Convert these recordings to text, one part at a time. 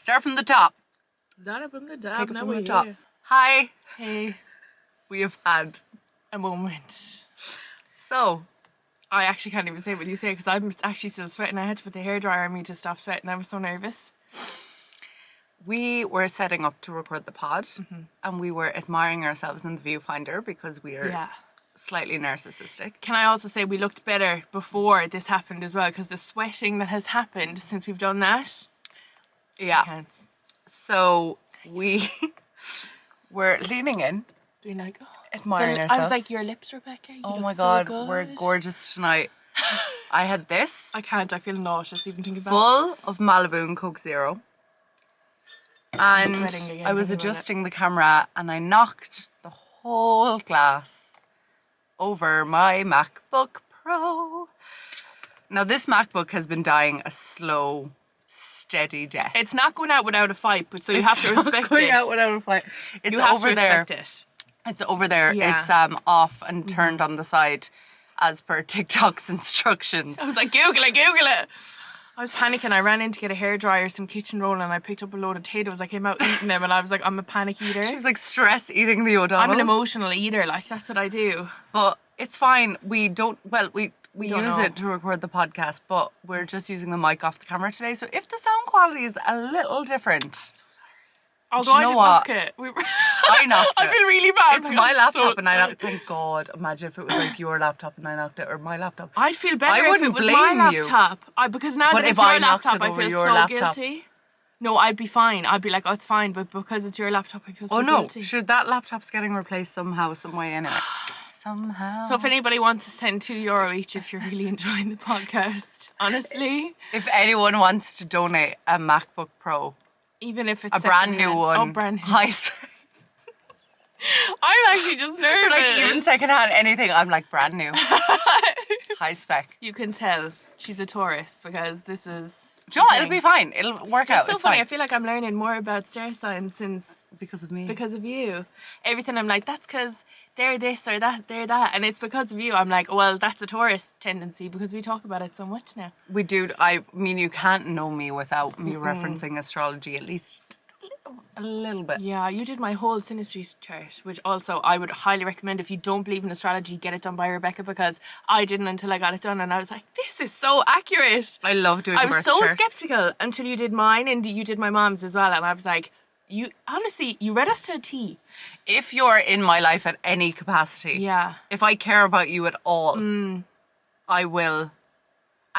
Start from the top. Start from the top. Take it Now from we're the top. here. Hi. Hey, We have had. a moment. So, I actually can't even say what you say because I'm actually still sweating. I had to put the hairdryer on me to stop sweating. I was so nervous. we were setting up to record the pod and we were admiring ourselves in the viewfinder because we are Yeah. slightly narcissistic. Can I also say we looked better before this happened as well because the sweating that has happened since we've done that Yeah. counts. So, we were leaning in, Being like, oh, admiring I was ourselves. like, your lips, Rebecca. You Oh look my so god, good. we're gorgeous tonight. I had this I can't. I feel nauseous even thinking about full of Malibu and Coke Zero. And sweating again I was thinking about it. adjusting the camera and I knocked the whole glass over my MacBook Pro. Now this MacBook has been dying a slow, steady death. It's not going out without a fight, but so you have to respect going it. out without a fight. It's You have over to there. respect it. It's over there. Yeah. It's off and turned on the side as per TikTok's instructions. I was like, Google it. I was panicking. I ran in to get a hairdryer, some kitchen roll, and I picked up a load of potatoes. I came out eating them, and I was like, I'm a panic eater. She was like stress eating the O'Donnells. I'm an emotional eater. Like, that's what I do. But it's fine. We don't, well, we don't use know. it to record the podcast, but we're just using the mic off the camera today. So if the sound quality is a little different, Although you I know didn't what? knock it. I knocked I it. feel really bad. It's because my I'm laptop so and I knocked tired. thank God. Imagine if it was like your laptop and I knocked it, or my laptop. I'd feel better I if it wouldn't was my blame you. laptop. Because now But that if it's your I knocked laptop, it I over feel your so laptop. guilty. No, I'd be fine. I'd be like, oh, it's fine. But because it's your laptop, I feel so Oh no, guilty. sure, that laptop's getting replaced somehow, some way anyway. Somehow. So if anybody wants to send €2 each if you're really enjoying the podcast, honestly, If anyone wants to donate a MacBook Pro, even if it's a brand new secondhand- one, Oh, brand new. high I'm actually just nervous. like even secondhand anything, I'm like brand new, high spec. You can tell she's a Taurus because this is. Do you know what? It'll be fine. It'll work out. It's so It's funny. fine. I feel like I'm learning more about star signs since Because of me. because of you. Everything I'm like, that's because they're this or that, they're that, and it's because of you. I'm like, well, that's a Taurus tendency because we talk about it so much now. We do. I mean, you can't know me without me referencing astrology at least a little bit. Yeah, you did my whole synastry chart, which also I would highly recommend. If you don't believe in astrology, get it done by Rebecca because I didn't until I got it done, and I was like, this is so accurate. I love doing I was birth so charts. skeptical until you did mine and you did my mom's as well, and I was like, you honestly, you read us to a T. If you're in my life at any capacity, Yeah. if I care about you at all, I will.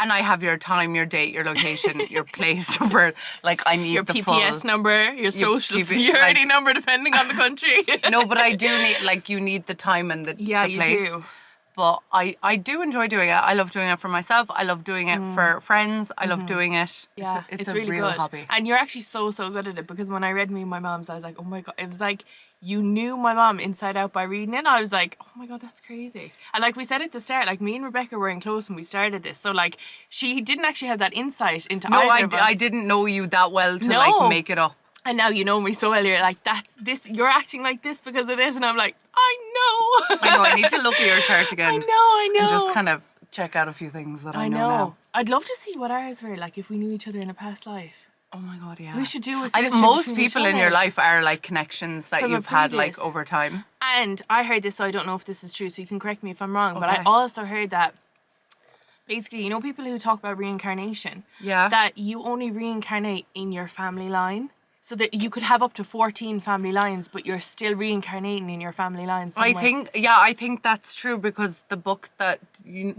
And I have your time, your date, your location, your place of birth. Like, I need Your the PPS full... number, your social PP security like- number, depending on the country. No, but I do need, like, you need the time and the, Yeah, the you place. do. But I do enjoy doing it. I love doing it for myself. I love doing it for friends. I love doing it. Yeah, it's a really real good. hobby. And you're actually so good at it because when I read Me and My Mom's, I was like, oh my God. It was like you knew my mom inside out by reading it. I was like, oh my God, that's crazy. And like we said at the start, like me and Rebecca were in close when we started this. So like she didn't actually have that insight into No, either of us. I didn't know you that well to No. like make it up. And now you know me so well. You're like, that's this. You're acting like this because of this, and I'm like, I know. I know. I need to look at your chart again. I know. And just kind of check out a few things that I know now. I'd love to see what ours were like if we knew each other in a past life. Oh my God, yeah. We should do a I think synastry most between each people in your other. life are like connections that From a you've had like previous. over time. And I heard this, so I don't know if this is true, so you can correct me if I'm wrong, but I Okay. also heard that basically, you know, people who talk about reincarnation, Yeah. that you only reincarnate in your family line. So that you could have up to 14 family lines, but you're still reincarnating in your family line somewhere. I think that's true because the book that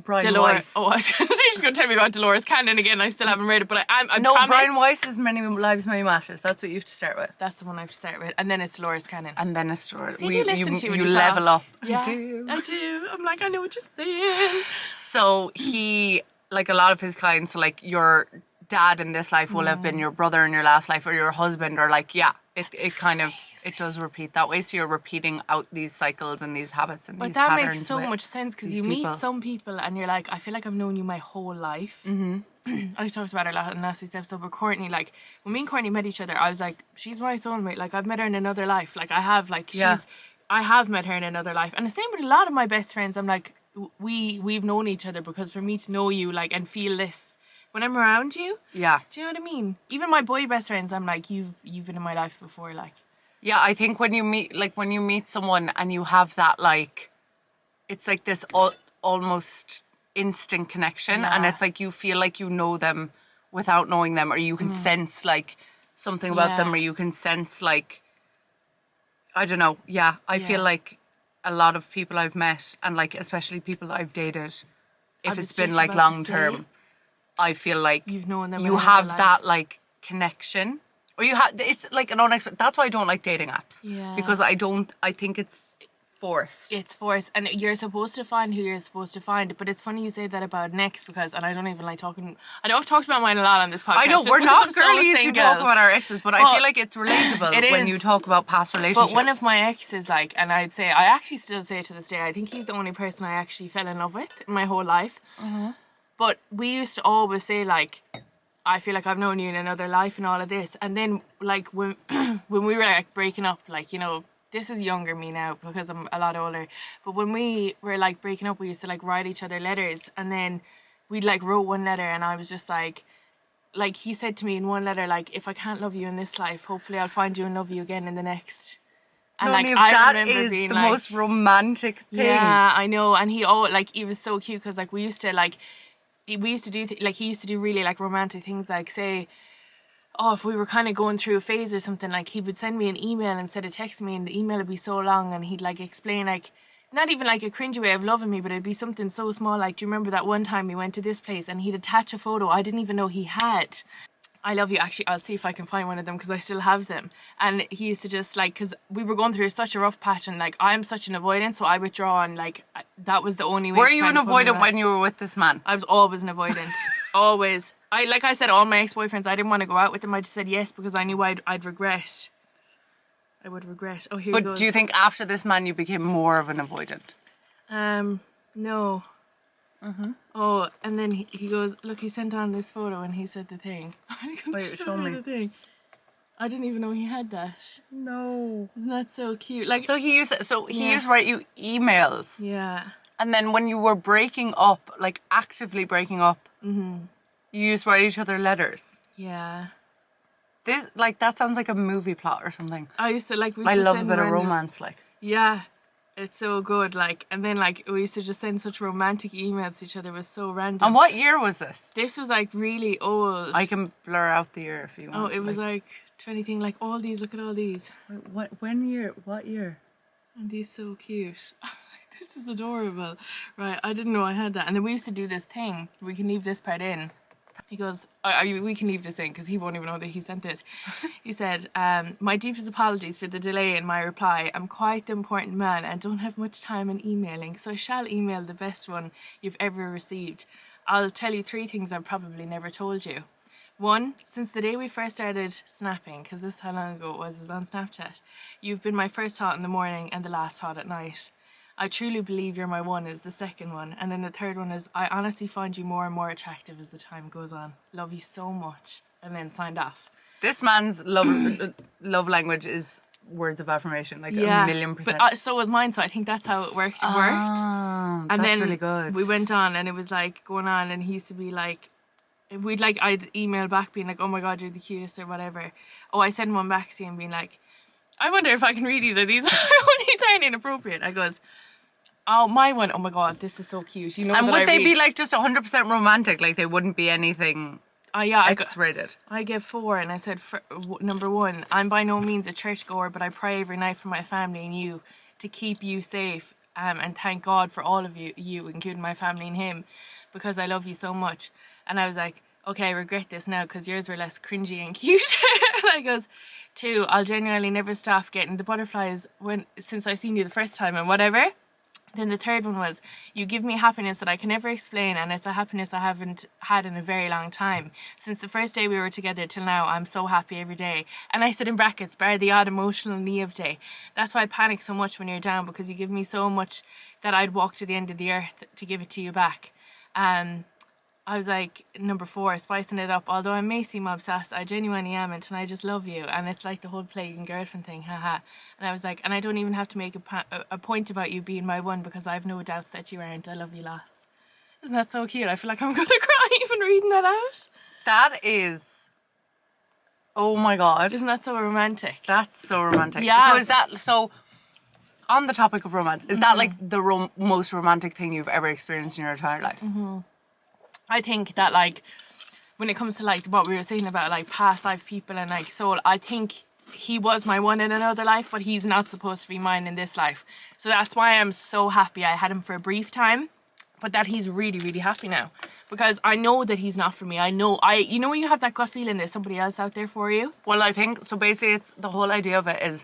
Brian Dolores. Weiss. Oh, I was going to say she's going to tell me about Dolores Cannon again. I still haven't read it, but I No, promise. Brian Weiss is Many Lives, Many Masters. That's what you have to start with. That's the one I have to start with. And then it's Dolores Cannon. And then it's short. See, do you listen to when you you level talk? up. Yeah, I do. I do. I'm like, I know what you're saying. So he, like a lot of his clients, like your dad in this life will have been your brother in your last life or your husband or like, yeah, it kind of, it does repeat that way. So you're repeating out these cycles and these habits and But these that patterns. makes so with much sense because these you people. meet some people and you're like, I feel like I've known you my whole life. Mm-hmm. I talked about it a lot in last week's episode, but Courtney, like, when me and Courtney met each other, I was like, she's my soulmate. Like, I've met her in another life. Like, I have, like, Yeah. I have met her in another life. And the same with a lot of my best friends. I'm like, we've known each other because for me to know you, like, and feel this, when I'm around you. Yeah. Do you know what I mean? Even my boy best friends, I'm like, you've been in my life before, like. Yeah, I think when you meet someone and you have that, like, it's like this almost instant connection, and it's like you feel like you know them without knowing them, or you can sense like something about them, or you can sense like, I don't know. Yeah, I feel like a lot of people I've met, and like especially people that I've dated, if it's been like long term, I feel like you've known them. You have that like connection, or you have. It's like an unexpected. That's why I don't like dating apps. Yeah. Because I think it's forced. It's forced, and you're supposed to find who you're supposed to find. But it's funny you say that about next, because, and I don't even like talking. I know I've talked about mine a lot on this podcast. I know we're not girlies to talk about our exes, but I feel like it's relatable when you talk about past relationships. But one of my exes, like, and I actually still say to this day, I think he's the only person I actually fell in love with in my whole life. Mm-hmm. But we used to always say, like, I feel like I've known you in another life and all of this. And then, like, when we were like breaking up, like, you know, this is younger me now because I'm a lot older. But when we were like breaking up, we used to like write each other letters, and then we'd like wrote one letter, and I was just like he said to me in one letter, like, if I can't love you in this life, hopefully I'll find you and love you again in the next. And like, I remember that is being the like, most romantic thing. Yeah, I know. And he was so cute, because like we used to do he used to do really like romantic things, like say, oh, if we were kind of going through a phase or something, like he would send me an email instead of texting me, and the email would be so long, and he'd like explain, like, not even like a cringy way of loving me, but it'd be something so small, like, do you remember that one time we went to this place, and he'd attach a photo I didn't even know he had. I love you. Actually, I'll see if I can find one of them, because I still have them. And he used to just like, because we were going through such a rough patch, and like I'm such an avoidant, so I withdraw, and like that was the only way. Were you an avoidant when you were with this man? I was always an avoidant. Always. Like I said, all my ex-boyfriends, I didn't want to go out with them. I just said yes because I knew I'd regret. I would regret. Oh, here he goes. But do you think after this man you became more of an avoidant? No. Mm-hmm. Oh, and then he goes, look, he sent on this photo and he said the thing. Wait, show me. The thing. I didn't even know he had that. No. Isn't that so cute? Like, he used to write you emails. Yeah. And then when you were breaking up, like actively breaking up, you used to write each other letters. Yeah. This, like, that sounds like a movie plot or something. I used to like. I love a bit of romance, like. Yeah. It's so good, like, and then like we used to just send such romantic emails to each other. It was so random. And what year was this? This was like really old. I can blur out the year if you want. Oh, it was like anything, like all these. Look at all these. Wait, when year? What year? And these so cute. This is adorable. Right, I didn't know I had that. And then we used to do this thing. We can leave this part in. He goes, we can leave this in because he won't even know that he sent this. He said, my deepest apologies for the delay in my reply. I'm quite the important man and don't have much time in emailing, so I shall email the best one you've ever received. I'll tell you 3 things I've probably never told you. 1, since the day we first started snapping, because this is how long ago it was on Snapchat, you've been my first thought in the morning and the last thought at night. I truly believe you're my one is the second one. And then the third one is, I honestly find you more and more attractive as the time goes on. Love you so much. And then signed off. This man's love language is words of affirmation, like 1,000,000%. But so was mine, so I think that's how it worked. And that's then really good. We went on, and it was like going on, and he used to be like, I'd email back being like, oh my God, you're the cutest or whatever. Oh, I send one back to him being like, I wonder if I can read these. Are these aren't inappropriate? I goes, oh, my one, oh my God, this is so cute. You know, and would they be like just 100% romantic? Like they wouldn't be anything X-rated? I gave 4, and I said, number 1, I'm by no means a churchgoer, but I pray every night for my family and you to keep you safe, and thank God for all of you, including my family and him, because I love you so much. And I was like, okay, I regret this now because yours were less cringy and cute. And I goes, 2, I'll genuinely never stop getting the butterflies since I seen you the first time and whatever. Then the third one was, you give me happiness that I can never explain, and it's a happiness I haven't had in a very long time. Since the first day we were together till now, I'm so happy every day. And I said in brackets, bar the odd emotional Niv day. That's why I panic so much when you're down, because you give me so much that I'd walk to the end of the earth to give it to you back. I was like, number 4, spicing it up. Although I may seem obsessed, I genuinely am, and I just love you. And it's like the whole plague and girlfriend thing, haha. And I was like, and I don't even have to make a point about you being my one, because I've no doubts that you aren't. I love you lots. Isn't that so cute? I feel like I'm gonna cry even reading that out. That is, oh my God. Isn't that so romantic? That's so romantic. Yeah. So on the topic of romance, is that like the most romantic thing you've ever experienced in your entire life? I think that like when it comes to like what we were saying about like past life people and like soul, I think he was my one in another life, but he's not supposed to be mine in this life. So that's why I'm so happy I had him for a brief time, but that he's really, really happy now. Because I know that he's not for me. You know when you have that gut feeling there's somebody else out there for you? Well, I think, so basically it's the whole idea of it is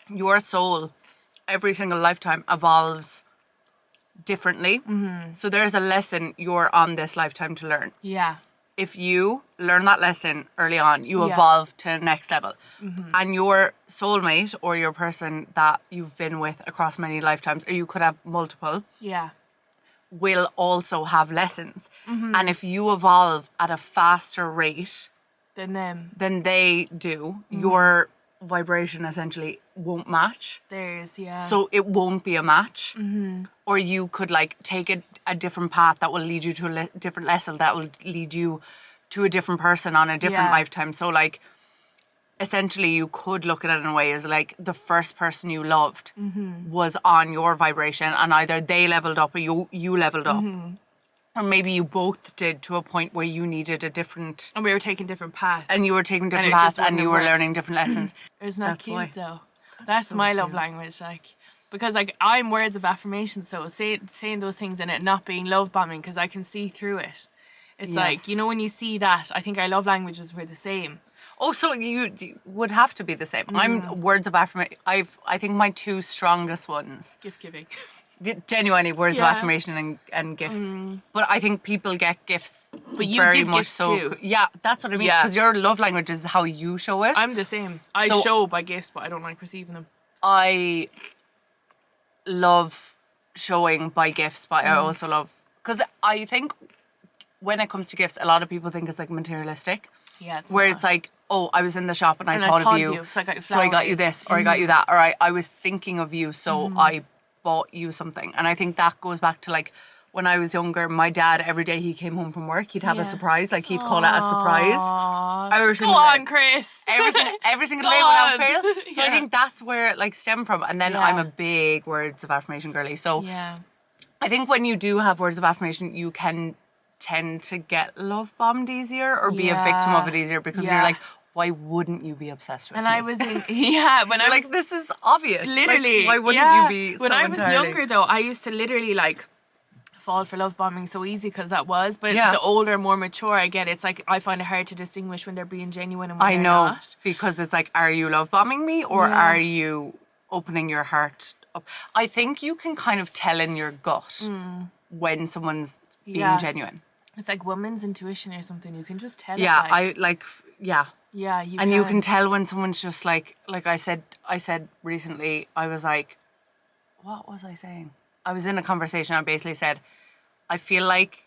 your soul every single lifetime evolves differently. So there's a lesson you're on this lifetime to learn. Yeah. If you learn that lesson early on, you evolve to the next level. And your soulmate or your person that you've been with across many lifetimes, or you could have multiple, will also have lessons. And if you evolve at a faster rate than they do, your vibration essentially won't match. So it won't be a match. Or you could like take a different path that will lead you to a different lesson, that will lead you to a different person on a different lifetime. So like essentially you could look at it in a way as like the first person you loved was on your vibration, and either they leveled up or you leveled up. Or maybe you both did, to a point where you needed a different... And we were taking different paths. And you were taking different paths and you were learning different lessons. Isn't that cute though? That's so my love language, like... Because like I'm words of affirmation, so saying those things and it not being love bombing, because I can see through it. It's like, you know, when you see that, I think our love languages were the same. Oh, so you would have to be the same. I'm words of affirmation. I think my two strongest ones... Gift giving. Genuinely words of affirmation and gifts. But I think people get gifts, but you very give much gifts so too. Yeah, that's what I mean, because your love language is how you show it. I'm the same. I show by gifts, but I don't like receiving them. I love showing by gifts, but I also love, because I think when it comes to gifts, a lot of people think it's like materialistic. Yeah, it's like, oh, I was in the shop and I thought of you, so I got you flowers. So I got you this, or I got you that, or I was thinking of you, so I bought you something. And I think that goes back to like when I was younger, my dad, every day he came home from work, he'd have a surprise, like he'd call it a surprise. Go on, Chris. Every single day without fail. So I think that's where it like stemmed from. And then I'm a big words of affirmation girly. So I think when you do have words of affirmation, you can tend to get love bombed easier or be a victim of it easier, because you're like, why wouldn't you be obsessed with me? And I was in, when I was like, this is obvious. Literally. Like, why wouldn't you be so When I was entirely... younger though, I used to literally like fall for love bombing so easy, because that was, but the older, more mature I get, it's like I find it hard to distinguish when they're being genuine and when they're not. Because it's like, are you love bombing me, or are you opening your heart up? I think you can kind of tell in your gut when someone's being genuine. It's like woman's intuition or something. You can just tell. Yeah, you can. You can tell when someone's just like I said recently, I was like, what was I saying? I was in a conversation, I basically said, I feel like,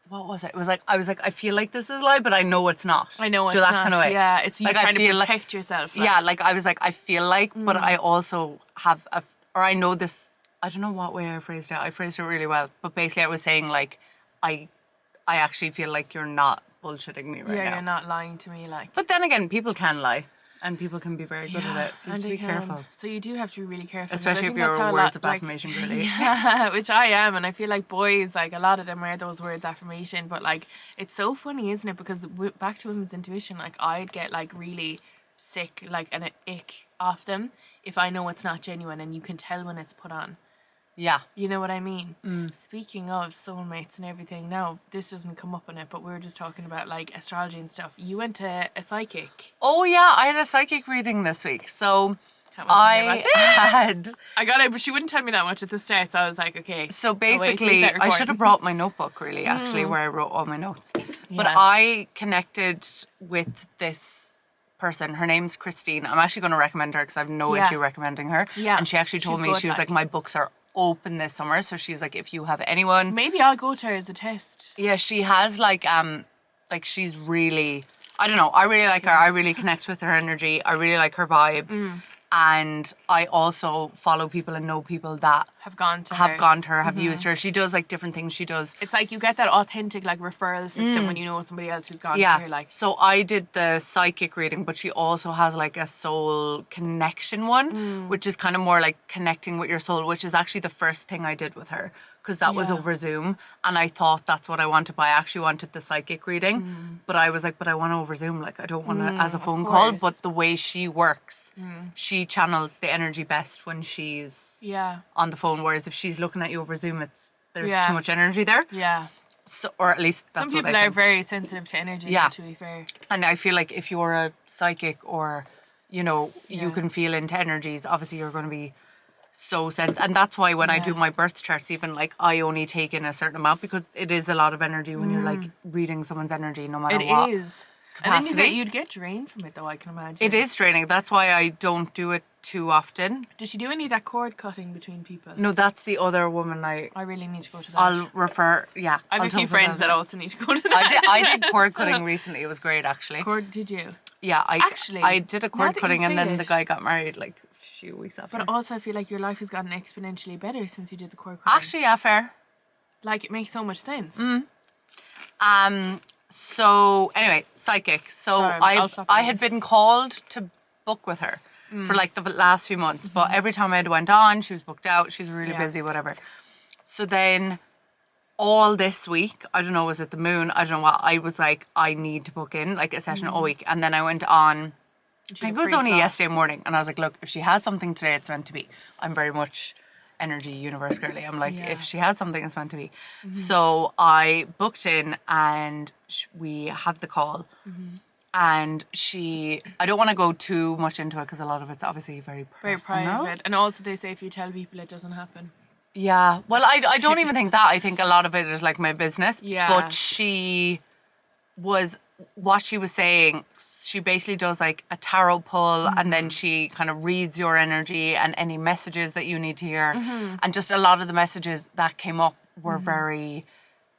what was it? It was like, I was like, I feel like this is a lie, but I know it's not. I know it's that not. Kind of way. Yeah, it's you like, trying to protect yourself. Like. Yeah, like I was like, I feel like, but I also have, or I know this, I don't know what way I phrased it. I phrased it really well. But basically I was saying like, I actually feel like you're not bullshitting me right now. Yeah, you're not lying to me, like. But then again, people can lie, and people can be very good at it. So you have to be careful. So you do have to be really careful, especially if you're a words of affirmation girly. Yeah, which I am, and I feel like boys, like a lot of them are those words of affirmation. But like, it's so funny, isn't it? Because back to women's intuition, like I'd get like really sick, like an ick off them if I know it's not genuine, and you can tell when it's put on. Yeah. You know what I mean? Speaking of soulmates and everything, now this doesn't come up in it, but we were just talking about like astrology and stuff. You went to a psychic. Oh yeah, I had a psychic reading this week. So I got it, but she wouldn't tell me that much at the start, so I was like, okay. So basically, I should have brought my notebook really, actually, where I wrote all my notes. Yeah. But I connected with this person. Her name's Christine. I'm actually going to recommend her because I have no issue recommending her. Yeah. And she actually told me, she was like, my books are open this summer, so she's like, if you have anyone, maybe I'll go to her as a test. Yeah, she has like she's really, I don't know, I really like her. I really connect with her energy. I really like her vibe. And I also follow people and know people that Have gone to her. have used her. She does like different things she does. It's like you get that authentic like referral system when you know somebody else who's gone to her. Like, so I did the psychic reading, but she also has like a soul connection one, which is kind of more like connecting with your soul, which is actually the first thing I did with her, because that was over Zoom, and I thought that's what I wanted, but I actually wanted the psychic reading, but I was like, but I want to over Zoom, like I don't want to as a phone call. But the way she works, she channels the energy best when she's on the phone, whereas if she's looking at you over Zoom, there's too much energy there. So, or at least that's some people what I are think. very sensitive to energy, to be fair. And I feel like if you're a psychic, or you know, you can feel into energies, obviously you're going to be so sensitive. And that's why when I do my birth charts, even like I only take in a certain amount, because it is a lot of energy when you're like reading someone's energy, no matter what. It is. Capacity. And then you'd get drained from it, though, I can imagine. It is draining. That's why I don't do it too often. Does she do any of that cord cutting between people? No, that's the other woman. I really need to go to that. I'll refer. Yeah, I have a few friends that also need to go to that. I did cord cutting recently. It was great, actually. Did you? Yeah, I did a cord cutting, and then the guy got married like a few weeks after. But also, I feel like your life has gotten exponentially better since you did the cord cutting. Actually, yeah, fair. Like, it makes so much sense. So anyway, psychic. So I had been called to book with her for like the last few months, but every time I went on, she was booked out. She was really busy, whatever. So then all this week, I don't know, was it the moon? I don't know what. I was like, I need to book in like a session all week, and then I went on. I think it was only yesterday morning, and I was like, look, if she has something today, it's meant to be. I'm very much energy universe girly. I'm like, if she has something, it's meant to be. So I booked in, and we had the call, and I don't want to go too much into it because a lot of it's obviously very personal. Very private. And also they say if you tell people, it doesn't happen. Yeah. Well, I don't even think that. I think a lot of it is like my business. Yeah. But what she was saying, she basically does like a tarot pull, and then she kind of reads your energy and any messages that you need to hear. And just a lot of the messages that came up were very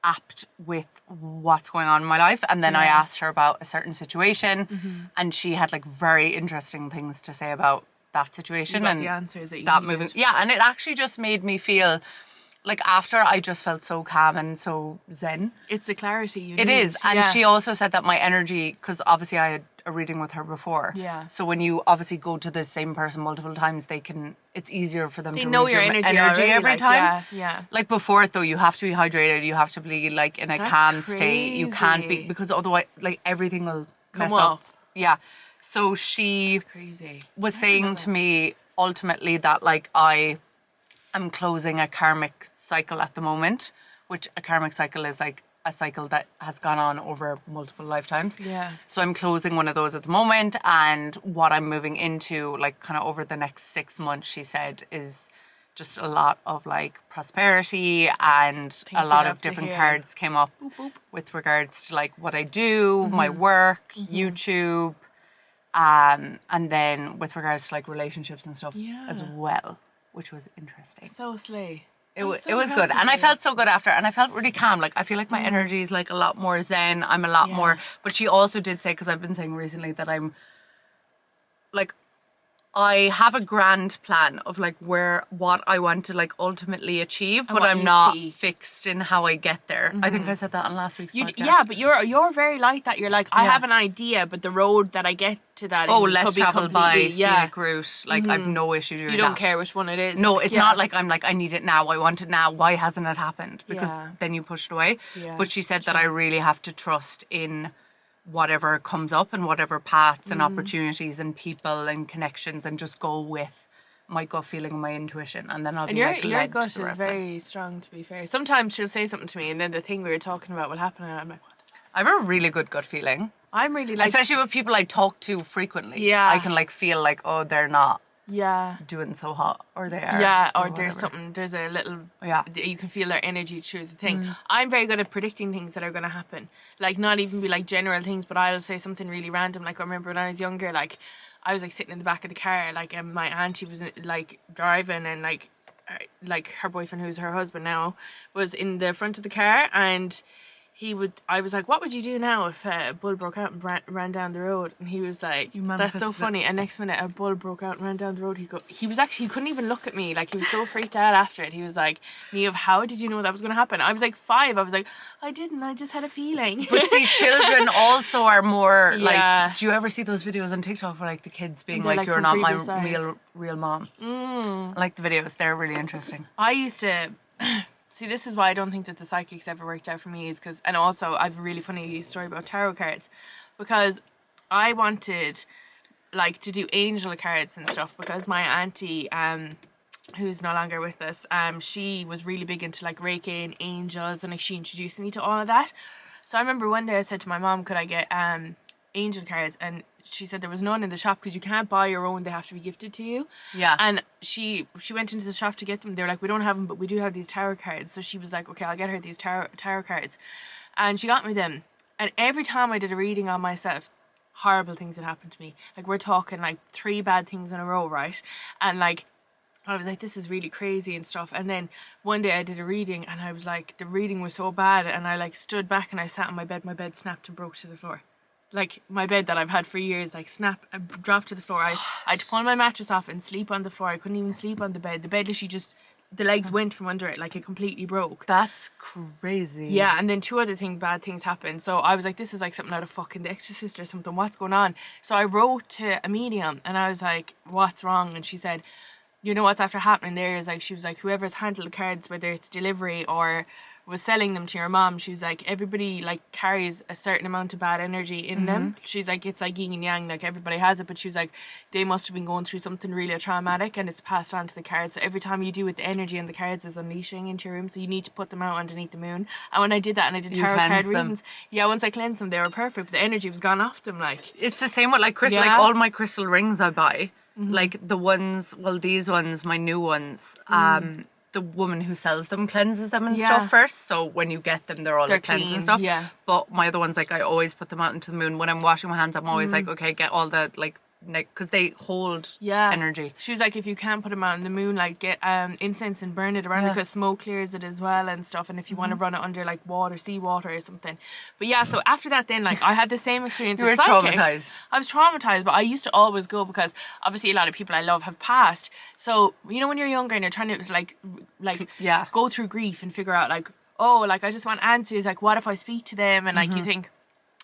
apt with what's going on in my life. And then I asked her about a certain situation, and she had like very interesting things to say about that situation. And the answers that you that moving. Yeah, and it actually just made me feel like after I just felt so calm and so zen. It's the clarity you need. It is. And she also said that my energy, because obviously I had a reading with her before. Yeah. So when you obviously go to the same person multiple times, it's easier for them to know read your energy every time. Yeah. Like before it though, you have to be hydrated, you have to be like in a calm state. You can't be, because otherwise like everything will mess up. Yeah. So she was saying to me ultimately that like I'm closing a karmic cycle at the moment, which a karmic cycle is like a cycle that has gone on over multiple lifetimes. Yeah. So I'm closing one of those at the moment, and what I'm moving into like kind of over the next 6 months, she said, is just a lot of like prosperity, and a lot of different cards came up with regards to like what I do, my work, YouTube, and then with regards to like relationships and stuff as well, which was interesting. So slay. It was good, and I felt so good after, and I felt really calm. Like I feel like my energy is like a lot more zen. I'm a lot more. But she also did say, because I've been saying recently that I'm like, I have a grand plan of like what I want to like ultimately achieve, but I'm not fixed in how I get there. I think I said that on last week's podcast. Yeah, but you're very like that. You're like, I have an idea, but the road that I get to that less traveled by scenic route. Like I've no issue doing that. You don't care which one it is. No, it's not like I'm like, I need it now, I want it now. Why hasn't it happened? Because then you push it away. Yeah. But she said that I really have to trust in whatever comes up and whatever paths and opportunities and people and connections, and just go with my gut feeling and my intuition, and then I'll be like, your gut is very strong, to be fair. Sometimes she'll say something to me, and then the thing we were talking about will happen, and I'm like, what the fuck? I have a really good gut feeling. I'm really like, especially with people I talk to frequently. Yeah, I can like feel like, oh, they're not doing so hot, or they are. Yeah, or there's something, there's a little, you can feel their energy through the thing. I'm very good at predicting things that are going to happen. Like, not even be like general things, but I'll say something really random. Like, I remember when I was younger, like, I was like sitting in the back of the car, like, and my auntie was like driving, and like her boyfriend, who's her husband now, was in the front of the car, and I was like, what would you do now if a bull broke out and ran down the road? And he was like, You that's so manifested it. funny. And next minute a bull broke out and ran down the road. He couldn't even look at me. Like, he was so freaked out after it. He was like, Niamh, how did you know that was going to happen? I was like 5. I was like, I didn't. I just had a feeling. But see, children also are more Yeah. like, do you ever see those videos on TikTok where like the kids being They're, like, you're from not my previous lives. real mom? I like the videos. They're really interesting. I used to see, this is why I don't think that the psychics ever worked out for me, is because, and also I have a really funny story about tarot cards, because I wanted like to do angel cards and stuff, because my auntie who's no longer with us, she was really big into like Reiki and angels, and like she introduced me to all of that. So I remember one day I said to my mom, could I get angel cards? And she said there was none in the shop because you can't buy your own, they have to be gifted to you. Yeah. And she went into the shop to get them. They were like, we don't have them, but we do have these tarot cards. So she was like, okay, I'll get her these tarot cards. And she got me them. And every time I did a reading on myself, horrible things had happened to me. Like, we're talking like 3 bad things in a row, right? And like, I was like, this is really crazy and stuff. And then one day I did a reading and I was like, the reading was so bad, and I like stood back and I sat on my bed snapped and broke to the floor. Like, my bed that I've had for years, like, dropped to the floor. I had to pull my mattress off and sleep on the floor. I couldn't even sleep on the bed. The bed literally just, the legs went from under it, like it completely broke. That's crazy. Yeah, and then 2 other bad things happened. So I was like, this is like something out of fucking The Exorcist or something. What's going on? So I wrote to a medium and I was like, what's wrong? And she said, you know what's after happening there is like, she was like, whoever's handled the cards, whether it's delivery or was selling them to your mom, she was like, everybody like carries a certain amount of bad energy in them. She's like, it's like yin and yang, like everybody has it, but she was like, they must have been going through something really traumatic and it's passed on to the cards. So every time you do it, the energy in the cards is unleashing into your room, so you need to put them out underneath the moon. And when I did that and I did tarot card readings, yeah, once I cleansed them, they were perfect, but the energy was gone off them. Like, it's the same with like crystal, like all my crystal rings I buy, like the ones, well, these ones, my new ones, the woman who sells them cleanses them and stuff first. So when you get them, they're all like cleansed and stuff. Yeah. But my other ones, like I always put them out into the moon. When I'm washing my hands, I'm always like, okay, get all the like, because they hold energy. She was like, if you can't put them out in the moon, like get incense and burn it around it, because smoke clears it as well and stuff. And if you want to run it under like seawater or something. But yeah, so after that then, like I had the same experience. You were with psychics. traumatized. I was traumatized, but I used to always go because obviously a lot of people I love have passed. So you know when you're younger and you're trying to like go through grief and figure out like, oh, like I just want answers, like what if I speak to them? And like you think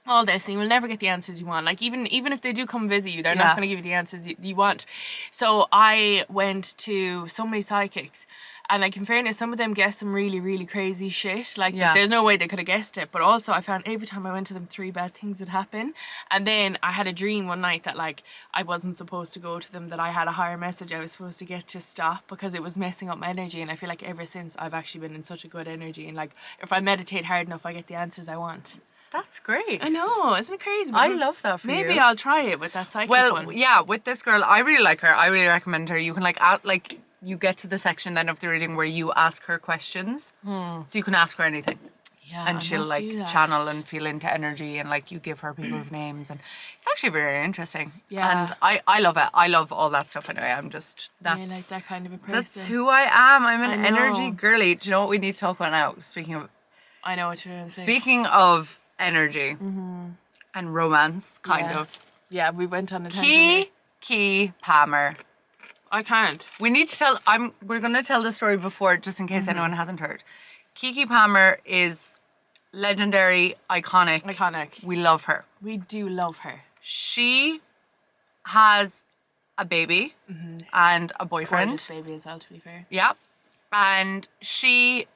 all this, and you will never get the answers you want. Like even if they do come visit you, they're not going to give you the answers you want. So I went to so many psychics, and like in fairness, some of them guessed some really, really crazy shit. Like there's no way they could have guessed it. But also I found every time I went to them, 3 bad things would happen. And then I had a dream one night that like I wasn't supposed to go to them, that I had a higher message I was supposed to get to stop because it was messing up my energy. And I feel like ever since I've actually been in such a good energy, and like if I meditate hard enough, I get the answers I want. That's great. I know, isn't it crazy? I love that for you. Maybe I'll try it with that psychic well, one. yeah, with this girl, I really like her. I really recommend her. You can like you get to the section then of the reading where you ask her questions. So you can ask her anything. Yeah, and she'll like channel and feel into energy, and like you give her people's names, and it's actually very interesting. Yeah. And I love it. I love all that stuff anyway. I'm just like that kind of a person. That's who I am. I'm an energy girly. Do you know what we need to talk about now? I know what you're going to say. Speaking of energy and romance, kind of. Yeah, we went on a tangent. Kiki Palmer. I can't. We need to tell. We're going to tell the story before, just in case anyone hasn't heard. Kiki Palmer is legendary, iconic. We love her. We do love her. She has a baby and a boyfriend. Gorgeous baby as well, to be fair. Yeah, and she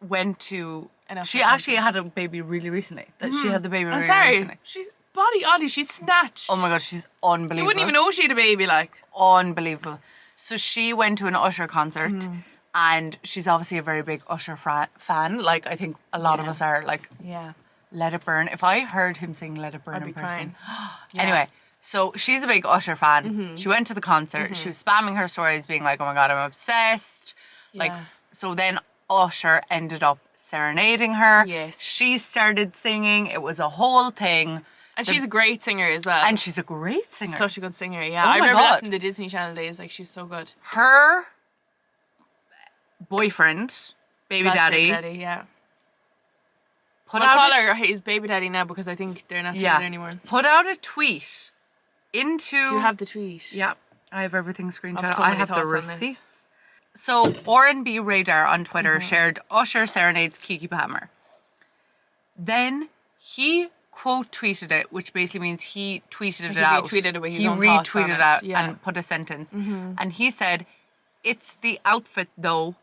went to. She actually had a baby really recently. She had the baby really recently. She's body oddly. She's snatched. Oh my god, she's unbelievable. You wouldn't even know she had a baby, like. Unbelievable. So she went to an Usher concert, and she's obviously a very big Usher fan. Like I think a lot of us are. Like, Let It Burn. If I heard him sing Let It Burn I'd be person, anyway. So she's a big Usher fan. She went to the concert. She was spamming her stories, being like, "Oh my god, I'm obsessed." Like, so then Usher ended up serenading her. Yes. She started singing. It was a whole thing. And she's a great singer as well. And she's a great singer. Such a good singer, yeah. Oh I remember God. that from the Disney Channel days. Like, she's so good. Her boyfriend, baby daddy, yeah. Put I'll out call a her his baby daddy now because I think they're not together anymore. Put out a tweet into... Do you have the tweet? Yeah, I have everything screenshot. so I many have the thoughts on this. receipts. So R&B Radar on Twitter shared Usher serenades Kiki Palmer. Then he quote tweeted it, which basically means he tweeted it out. He retweeted it with his he own thoughts on retweeted it. out Yeah. and put a sentence. And he said, "It's the outfit though, ...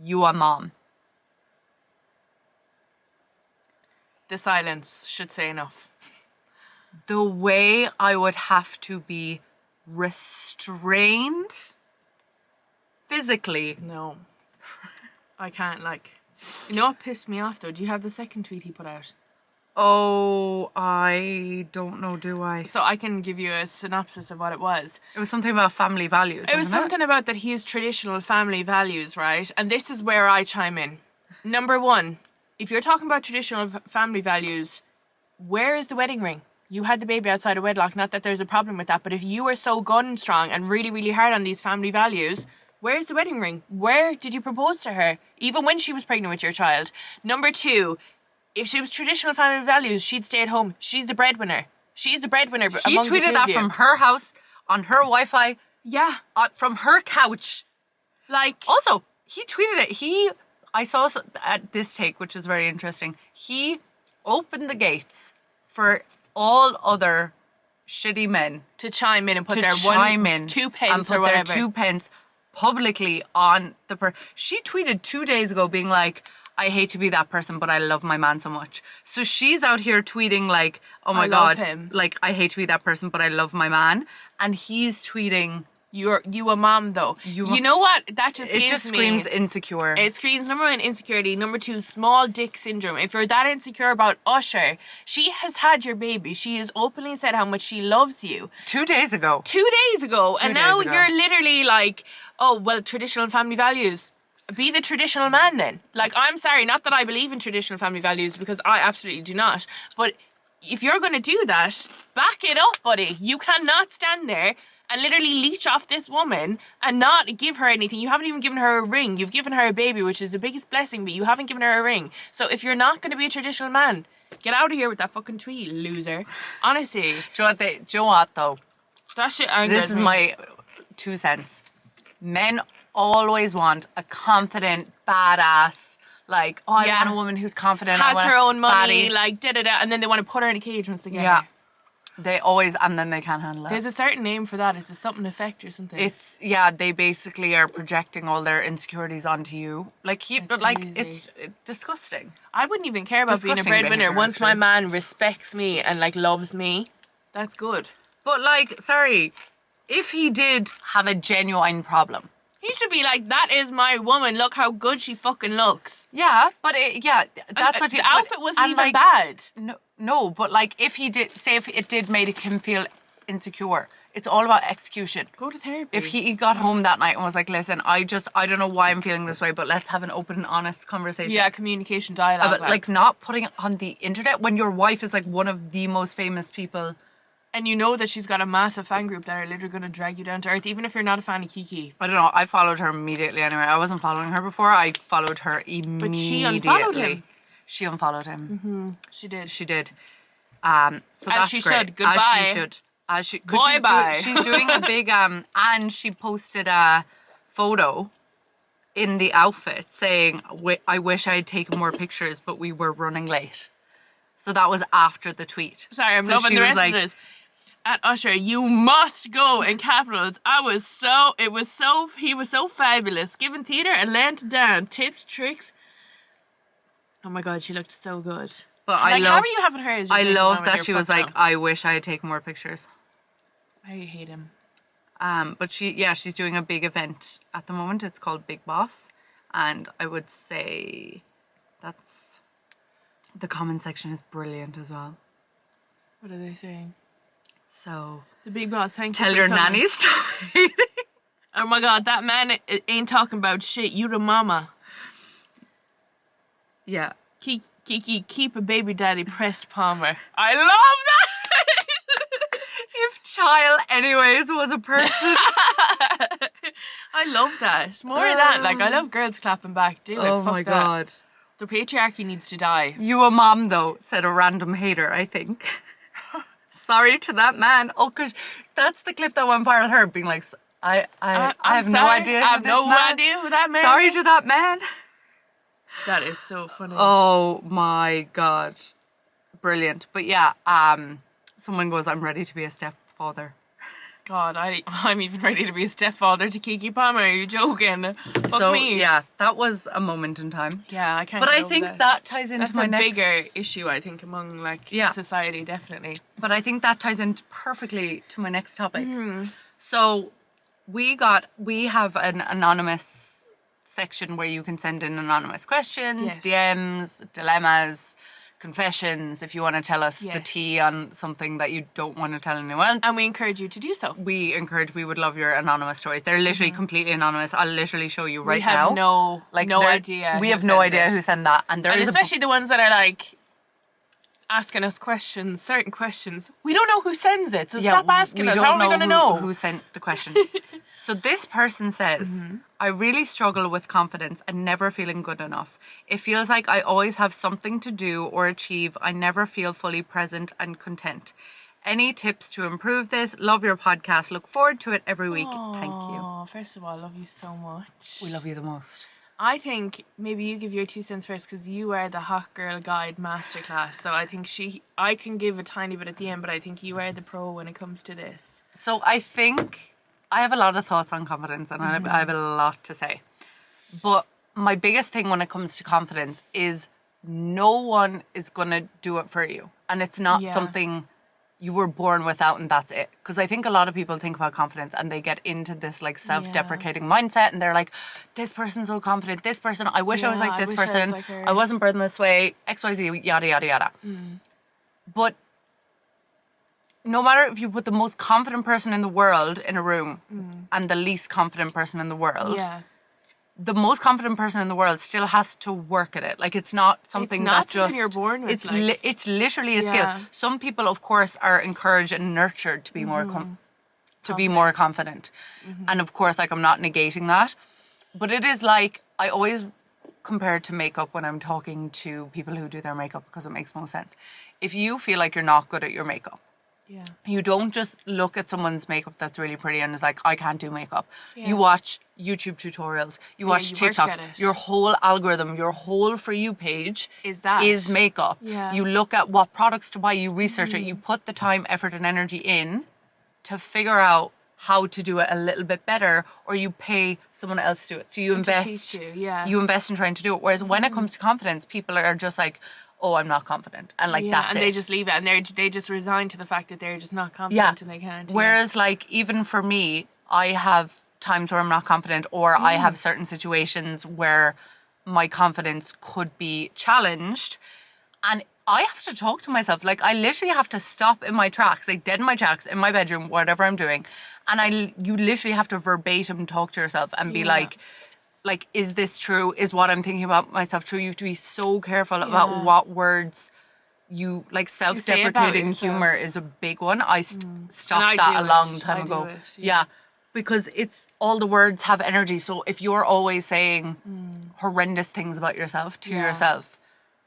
you a mom." The silence should say enough. The way I would have to be restrained physically. No. I can't, like... You know what pissed me off, though? Do you have the second tweet he put out? Oh, I don't know, do I? So I can give you a synopsis of what it was. It was something about family values, It was wasn't something about that he has traditional family values, right? And this is where I chime in. Number one, if you're talking about traditional family values, where is the wedding ring? You had the baby outside of wedlock, not that there's a problem with that, but if you are so gun strong and really, really hard on these family values, where's the wedding ring? Where did you propose to her? Even when she was pregnant with your child. Number two, if she was traditional family values, she'd stay at home. She's the breadwinner. She's the breadwinner He among the two tweeted that of you. from her house, on her Wi-Fi, Yeah. from her couch. Like... Also, he tweeted it. I saw at this take, which was very interesting. He opened the gates for all other shitty men to chime in and put to their chime in 2 and pence put or whatever. their 2 pence publicly on the She tweeted 2 days ago being like, "I hate to be that person, but I love my man so much." So she's out here tweeting like, "Oh my I love God, him. like I hate to be that person, but I love my man." And he's tweeting, You a mom though. You know what? That just it gives just me... screams insecure. It screams, number one, insecurity. Number two, small dick syndrome. If you're that insecure about Usher, she has had your baby. She has openly said how much she loves you. 2 days ago. 2 days ago. And now days ago. you're literally like, oh, well, traditional family values. Be the traditional man then. Like, I'm sorry, not that I believe in traditional family values, because I absolutely do not. But if you're going to do that, back it up, buddy. You cannot stand there and literally leech off this woman and not give her anything. You haven't even given her a ring. You've given her a baby, which is the biggest blessing, but you haven't given her a ring. So if you're not going to be a traditional man, get out of here with that fucking tweet, loser. Honestly. Do you know what though? That shit angers This is me. my 2 cents. Men always want a confident, badass, like, oh, I want a woman who's confident. I has want her own money, baddie. like, da-da-da, and then they want to put her in a cage once they get Yeah. her. They always, and then they can't handle it. There's a certain name for that. It's a something effect or something. It's, yeah, they basically are projecting all their insecurities onto you. Like, crazy. it's disgusting. I wouldn't even care about being a Disgusting breadwinner. behaviour, Once my actually. man respects me and, like, loves me, that's good. But, like, sorry, if he did have a genuine problem. He should be like, that is my woman. Look how good she fucking looks. Yeah, but that's what the outfit wasn't even bad. No, but like if he did, say if it did make him feel insecure, it's all about execution. Go to therapy. If he got home that night and was like, listen, I don't know why I'm feeling this way, but let's have an open and honest conversation. Yeah, communication, dialogue. But like not putting it on the internet when your wife is like one of the most famous people. And you know that she's got a massive fan group that are literally going to drag you down to earth, even if you're not a fan of Kiki. I don't know, I followed her immediately anyway. I wasn't following her before, I followed her immediately. But she unfollowed him. She unfollowed him. Mm-hmm. She did. She did. So that's she great. should. Goodbye. As she should. Bye-bye. She's doing a big and she posted a photo in the outfit saying, "I wish I had taken more pictures, but we were running late." So that was after the tweet. Sorry, I'm so loving she the was rest like, of this. At Usher, you must go in capitals. He was so fabulous. Given theatre and learned down tips, tricks. Oh my God, she looked so good. But I how are you having her as your I baby love mama? that You're she was fucking like, up. "I wish I had taken more pictures." I hate him. But she's doing a big event at the moment. It's called Big Boss, and I would say the comment section is brilliant as well. What are they saying? So The big boss, thank you tell for your coming. nannies to hating. Oh my God, that man ain't talking about shit. You the mama. Yeah. Kiki, keep a baby daddy pressed Palmer. I love that! If child anyways was a person. I love that. More of that. Like, I love girls clapping back. Do it. Oh Fuck my that. God. The patriarchy needs to die. You a mom though, said a random hater, I think. Sorry to that man. Oh, cause that's the clip that went viral. Her being like, I have no idea. I have no idea who that man Sorry is. to that man. That is so funny. Oh my god, brilliant. But yeah, someone goes, I'm ready to be a stepfather. God, I'm even ready to be a stepfather to Kiki Palmer. Are you joking? Fuck me. Yeah, that was a moment in time. Yeah, I can't. But get I over think that. that ties into That's my a next bigger issue, I think, among like society, definitely. But I think that ties in perfectly to my next topic. Mm-hmm. So we have an anonymous section where you can send in anonymous questions, DMs, dilemmas, confessions, if you want to tell us the tea on something that you don't want to tell anyone else. And we encourage you to do so. We would love your anonymous stories. They're literally completely anonymous. I'll literally show you right now. We have no idea. We have no idea who sent that. And especially the ones that are like asking us questions, certain questions. We don't know who sends it, so stop asking us. How are we going to know? Who sent the questions? So this person says, I really struggle with confidence and never feeling good enough. It feels like I always have something to do or achieve. I never feel fully present and content. Any tips to improve this? Love your podcast. Look forward to it every week. Thank you. First of all, I love you so much. We love you the most. I think maybe you give your 2 cents first because you are the hot girl guide masterclass. So I think I can give a tiny bit at the end, but I think you are the pro when it comes to this. So I think I have a lot of thoughts on confidence and I have a lot to say. But my biggest thing when it comes to confidence is no one is going to do it for you. And it's not something you were born without and that's it. Because I think a lot of people think about confidence and they get into this like self-deprecating mindset and they're like, this person's so confident, this person, I wish I was like this person, I wasn't born this way, XYZ, yada, yada, yada. But no matter if you put the most confident person in the world in a room and the least confident person in the world, the most confident person in the world still has to work at it. Like it's not something you're born with. It's literally a skill. Some people, of course, are encouraged and nurtured to be more confident. And of course, like I'm not negating that, but it is like I always compare it to makeup when I'm talking to people who do their makeup because it makes most sense. If you feel like you're not good at your makeup, you don't just look at someone's makeup that's really pretty and is like, I can't do makeup. You watch YouTube tutorials, you watch TikToks, your whole algorithm, your whole For You page is makeup. You look at what products to buy, you research it, you put the time, effort and energy in to figure out how to do it a little bit better, or you pay someone else to do it. So you invest, you invest in trying to do it. Whereas when it comes to confidence, people are just like, oh, I'm not confident. And like, that's and they just leave it and they just resign to the fact that they're just not confident and they can't. Whereas like, even for me, I have times where I'm not confident or I have certain situations where my confidence could be challenged. And I have to talk to myself. Like I literally have to stop in my tracks, like dead in my tracks in my bedroom, whatever I'm doing. And you literally have to verbatim talk to yourself and be like, is this true? Is what I'm thinking about myself true? You have to be so careful about what words you, like self-deprecating humor is a big one. I stopped that a long time ago. Because it's all the words have energy. So if you're always saying horrendous things about yourself to yourself,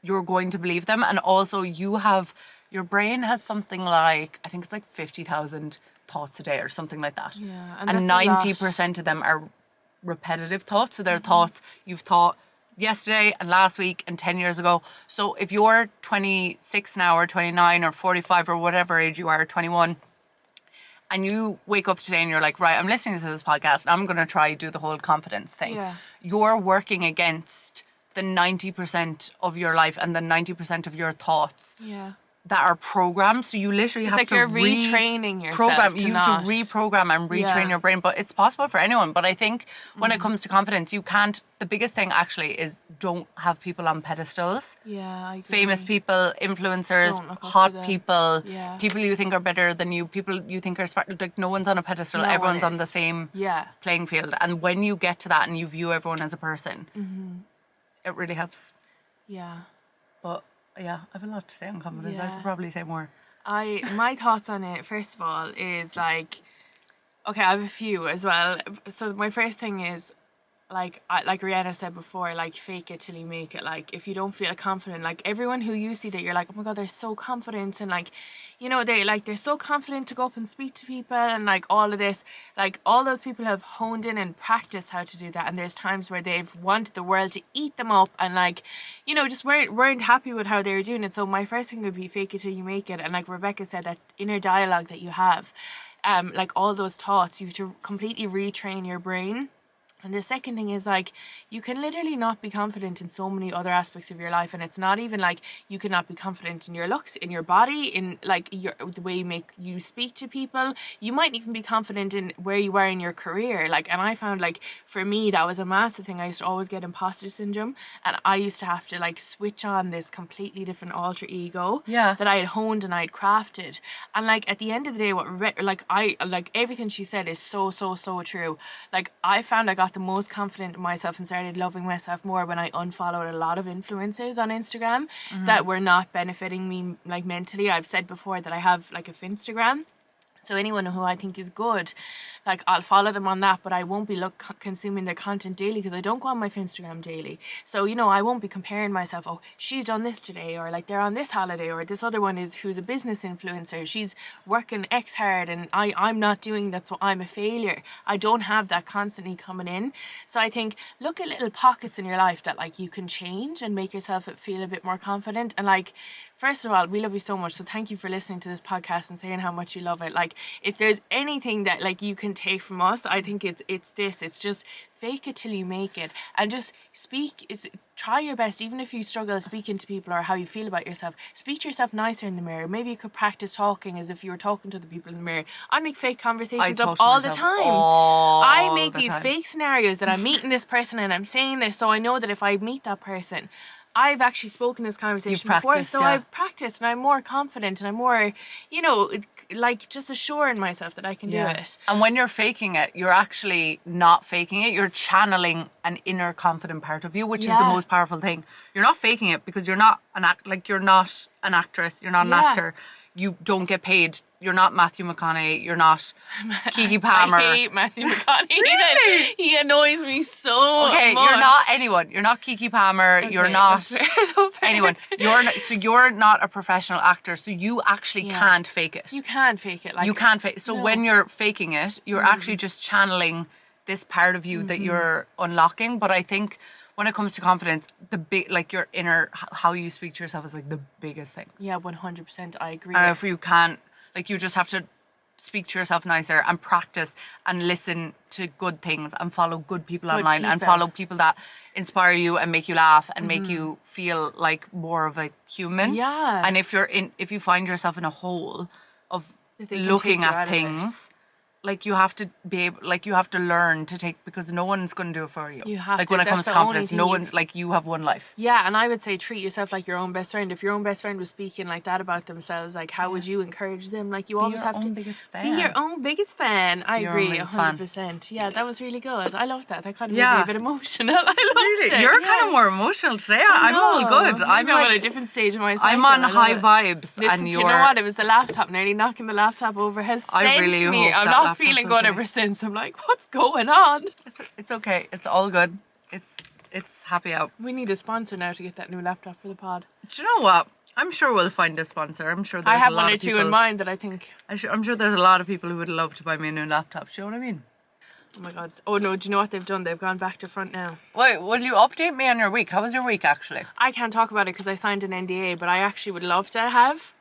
you're going to believe them. And also your brain has something like, I think it's like 50,000 thoughts a day or something like that. And 90% of them are repetitive thoughts. So they're thoughts you've thought yesterday and last week and 10 years ago. So if you're 26 now or 29 or 45 or whatever age you are, 21, and you wake up today and you're like, right, I'm listening to this podcast and I'm going to try do the whole confidence thing. You're working against the 90% of your life and the 90% of your thoughts that are programmed. So you literally have to you're retraining yourself. You have to reprogram and retrain your brain. But it's possible for anyone. But I think when it comes to confidence, you can't. The biggest thing actually is don't have people on pedestals. I agree. Famous people, influencers, hot people, people you think are better than you, people you think are smart. Like no one's on a pedestal. Everyone's on the same playing field. And when you get to that and you view everyone as a person, it really helps. But yeah, I have a lot to say on confidence. I could probably say more. My thoughts on it, first of all, is like, okay, I have a few as well. So my first thing is, like Rihanna said before, like fake it till you make it. Like if you don't feel confident, like everyone who you see that you're like, oh my god, they're so confident, and like, you know, they're so confident to go up and speak to people and like all of this, like all those people have honed in and practiced how to do that, and there's times where they've wanted the world to eat them up and like, you know, just weren't happy with how they were doing it. So my first thing would be fake it till you make it. And like Rebecca said, that inner dialogue that you have, like all those thoughts, you have to completely retrain your brain. And the second thing is like, you can literally not be confident in so many other aspects of your life, and it's not even like you cannot be confident in your looks, in your body, in like the way you speak to people. You might even be confident in where you are in your career. Like, and I found like for me that was a massive thing. I used to always get imposter syndrome, and I used to have to like switch on this completely different alter ego that I had honed and I had crafted. And like at the end of the day, what everything she said is so true. Like I found I got the most confident in myself and started loving myself more when I unfollowed a lot of influencers on Instagram that were not benefiting me like mentally. I've said before that I have like a Finstagram. So anyone who I think is good, like I'll follow them on that, but I won't be consuming their content daily because I don't go on my Instagram daily. So, you know, I won't be comparing myself, oh, she's done this today, or like they're on this holiday, or this other one who's a business influencer, she's working X hard and I'm not doing that, so I'm a failure. I don't have that constantly coming in. So I think look at little pockets in your life that like you can change and make yourself feel a bit more confident. And like, first of all, we love you so much. So thank you for listening to this podcast and saying how much you love it. Like, if there's anything that like you can take from us, I think it's this. It's just fake it till you make it, and just try your best. Even if you struggle speaking to people or how you feel about yourself, speak to yourself nicer in the mirror. Maybe you could practice talking as if you were talking to the people in the mirror. I make fake conversations up all the time. I make these fake scenarios that I'm meeting this person and I'm saying this, so I know that if I meet that person, I've actually spoken this conversation before, so I've practiced and I'm more confident and I'm more, you know, like just assuring myself that I can do it. And when you're faking it, you're actually not faking it. You're channeling an inner confident part of you, which is the most powerful thing. You're not faking it because you're not you're not an actress, you're not an actor. You don't get paid. You're not Matthew McConaughey. You're not Keke Palmer. I hate Matthew McConaughey. Really? He annoys me so much. You're not anyone. You're not Keke Palmer. Okay, you're not anyone. You're not a professional actor. So you actually can't fake it. You can't fake it. Like, you can't fake. So when you're faking it, you're actually just channeling this part of you that you're unlocking. But I think when it comes to confidence, like your inner, how you speak to yourself is like the biggest thing. Yeah, 100%. I agree. If you can't, like you just have to speak to yourself nicer and practice and listen to good things and follow good people online and follow people that inspire you and make you laugh and make you feel like more of a human. Yeah. And if you find yourself in a hole of looking at things, like you have to be able, like you have to learn to take, because no one's going to do it for you. You have like to. When it comes to confidence, no one, like you have one life. Yeah, and I would say treat yourself like your own best friend. If your own best friend was speaking like that about themselves, like how would you encourage them? Like you always have to be your own biggest fan. I agree, 100%. Yeah, that was really good. I loved that. That kind of made me a bit emotional. I loved it. You're kind of more emotional today. I'm all good. I'm at a different stage of my cycle. I'm on high vibes. Listen, and you know what? It was the laptop. Nearly knocking the laptop over has sent me. I'm not feeling good ever since. I'm like, what's going on? It's okay. It's all good. It's happy out. We need a sponsor now to get that new laptop for the pod. Do you know what? I'm sure we'll find a sponsor. I'm sure there's I have a lot one or of two people in mind that I think. I'm sure there's a lot of people who would love to buy me a new laptop. Do you know what I mean? Oh my god. Oh no, do you know what they've done? They've gone back to front now. Wait, will you update me on your week? How was your week actually? I can't talk about it because I signed an NDA, but I actually would love to have.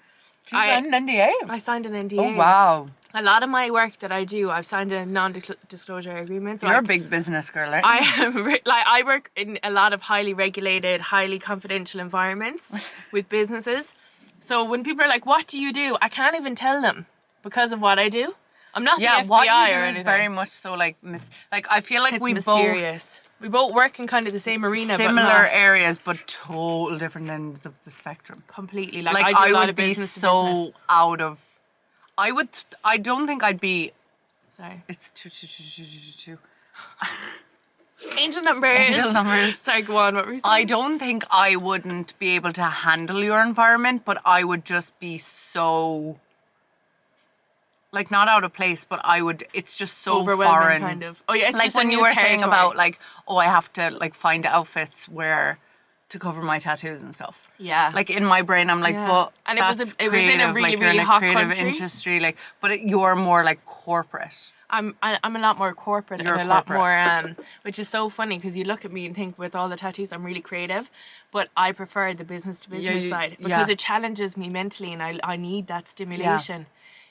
You signed an NDA? I signed an NDA. Oh wow. A lot of my work that I do, I've signed a non-disclosure agreement. So you're a big business girl, aren't you? I am. I work in a lot of highly regulated, highly confidential environments with businesses. So when people are like, "What do you do?" I can't even tell them because of what I do. I'm not the FBI what you do or is anything. very much so like I feel like it's we mysterious. We both work in kind of the same arena, similar areas, but total different ends of the spectrum. Completely. Like I do a lot would of be business so out of. I don't think I'd be. Sorry. It's two. Angel numbers. Angel numbers. Sorry, go on. What were you saying? I don't think I wouldn't be able to handle your environment, but I would just be so like not out of place, but it's just so Overwhelming, foreign. kind of. Oh yeah, it's Like just when a you new were saying territory. about like, oh, I have to like find outfits to cover my tattoos and stuff. Yeah. Like in my brain, I'm like, Yeah. but And that's it was in a creative, really, like you're really in a hot creative country. industry, like, but you're more like corporate. I'm a lot more corporate You're and a lot corporate. more which is so funny because you look at me and think with all the tattoos I'm really creative, but I prefer the business to business side because it challenges me mentally and I need that stimulation.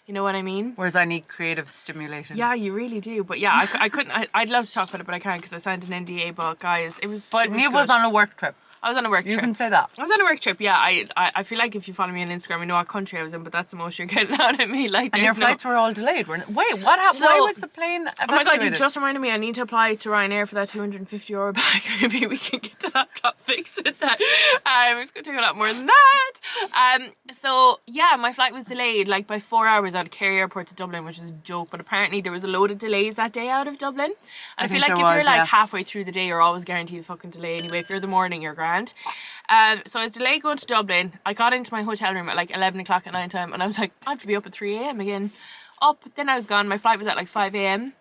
You know what I mean? Whereas I need creative stimulation. Yeah, you really do. But yeah, I couldn't. I'd love to talk about it, but I can't because I signed an NDA. But guys, it was. But Niamh was good. on a work trip. I was on a work trip. You can say that. I was on a work trip, yeah. I feel like if you follow me on Instagram, you know what country I was in, but that's the most you're getting out of me. Like, And your flights were all delayed. Wait, what happened? So- Why was the plane evacuated? Oh my god, you just reminded me I need to apply to Ryanair for that €250 back. Maybe we can get the laptop fixed with that. It's going to take a lot more than that. So yeah, my flight was delayed like by 4 hours out of Kerry Airport to Dublin, which is a joke, but apparently there was a load of delays that day out of Dublin. I feel think like if there you're was, like yeah. halfway through the day, you're always guaranteed a fucking delay anyway. If you're the morning, you're grand. So I was delayed going to Dublin. I got into my hotel room at like 11 o'clock at night time and I was like, I have to be up at 3 a.m. again. Then I was gone. My flight was at like 5 a.m.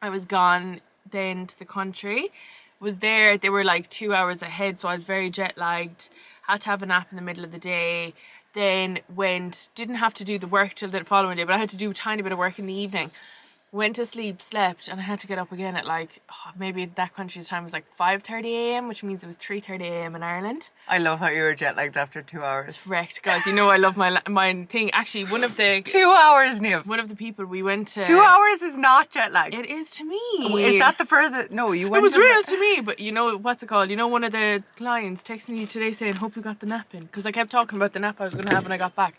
I was gone then to the country. Was there, they were like 2 hours ahead, so I was very jet lagged. Had to have a nap in the middle of the day. Then didn't have to do the work till the following day, but I had to do a tiny bit of work in the evening. Went to sleep, slept, and I had to get up again at like, maybe that country's time was like 5:30 a.m, which means it was 3:30 a.m. in Ireland. I love how you were jet lagged after 2 hours. Wrecked, guys. You know I love my thing. Actually, 2 hours, Niamh. one of the people we went to. 2 hours is not jet lag. It is to me. Is that the furthest? No, you went. It was real to me, but you know, what's it called? You know, one of the clients texted me today saying, hope you got the nap in. Because I kept talking about the nap I was going to have when I got back.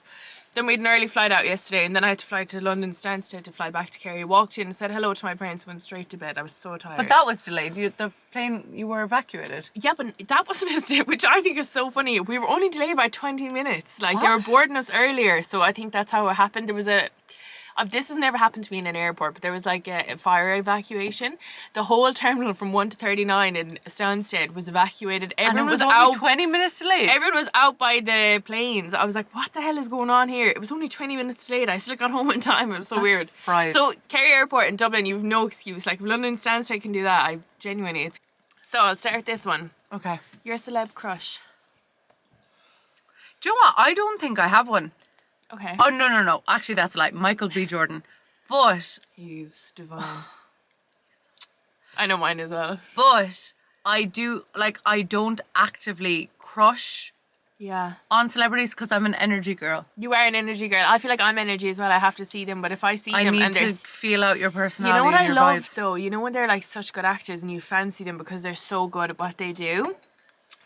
Then we had an early flight out yesterday, and then I had to fly to London Stansted to fly back to Kerry. Walked in and said hello to my parents, went straight to bed. I was so tired. But that was delayed. The plane, you were evacuated. Yeah, but that wasn't a mistake, which I think is so funny. We were only delayed by 20 minutes. Like, they were What? boarding us earlier, so I think that's how it happened. There was this has never happened to me in an airport, but there was like a fire evacuation. The whole terminal from 1 to 39 in Stansted was evacuated. And Everyone it was was only out. 20 minutes delayed. Everyone was out by the planes. I was like, what the hell is going on here? It was only 20 minutes delayed. I still got home in time. It was so That's weird. fried. So Kerry Airport in Dublin, you have no excuse. Like, if London Stansted can do that, I genuinely... So I'll start with this one. Okay. Your celeb crush. Do you know what? I don't think I have one. Okay. Oh, no. Actually, that's like Michael B. Jordan. But He's divine. I know mine as well. But I do, like, I don't actively crush Yeah. on celebrities because I'm an energy girl. You are an energy girl. I feel like I'm energy as well. I have to see them, but if I see I them need and to there's... feel out your You personality know what and I your love vibes. though? You know when they're like such good actors and you fancy them because they're so good at what they do?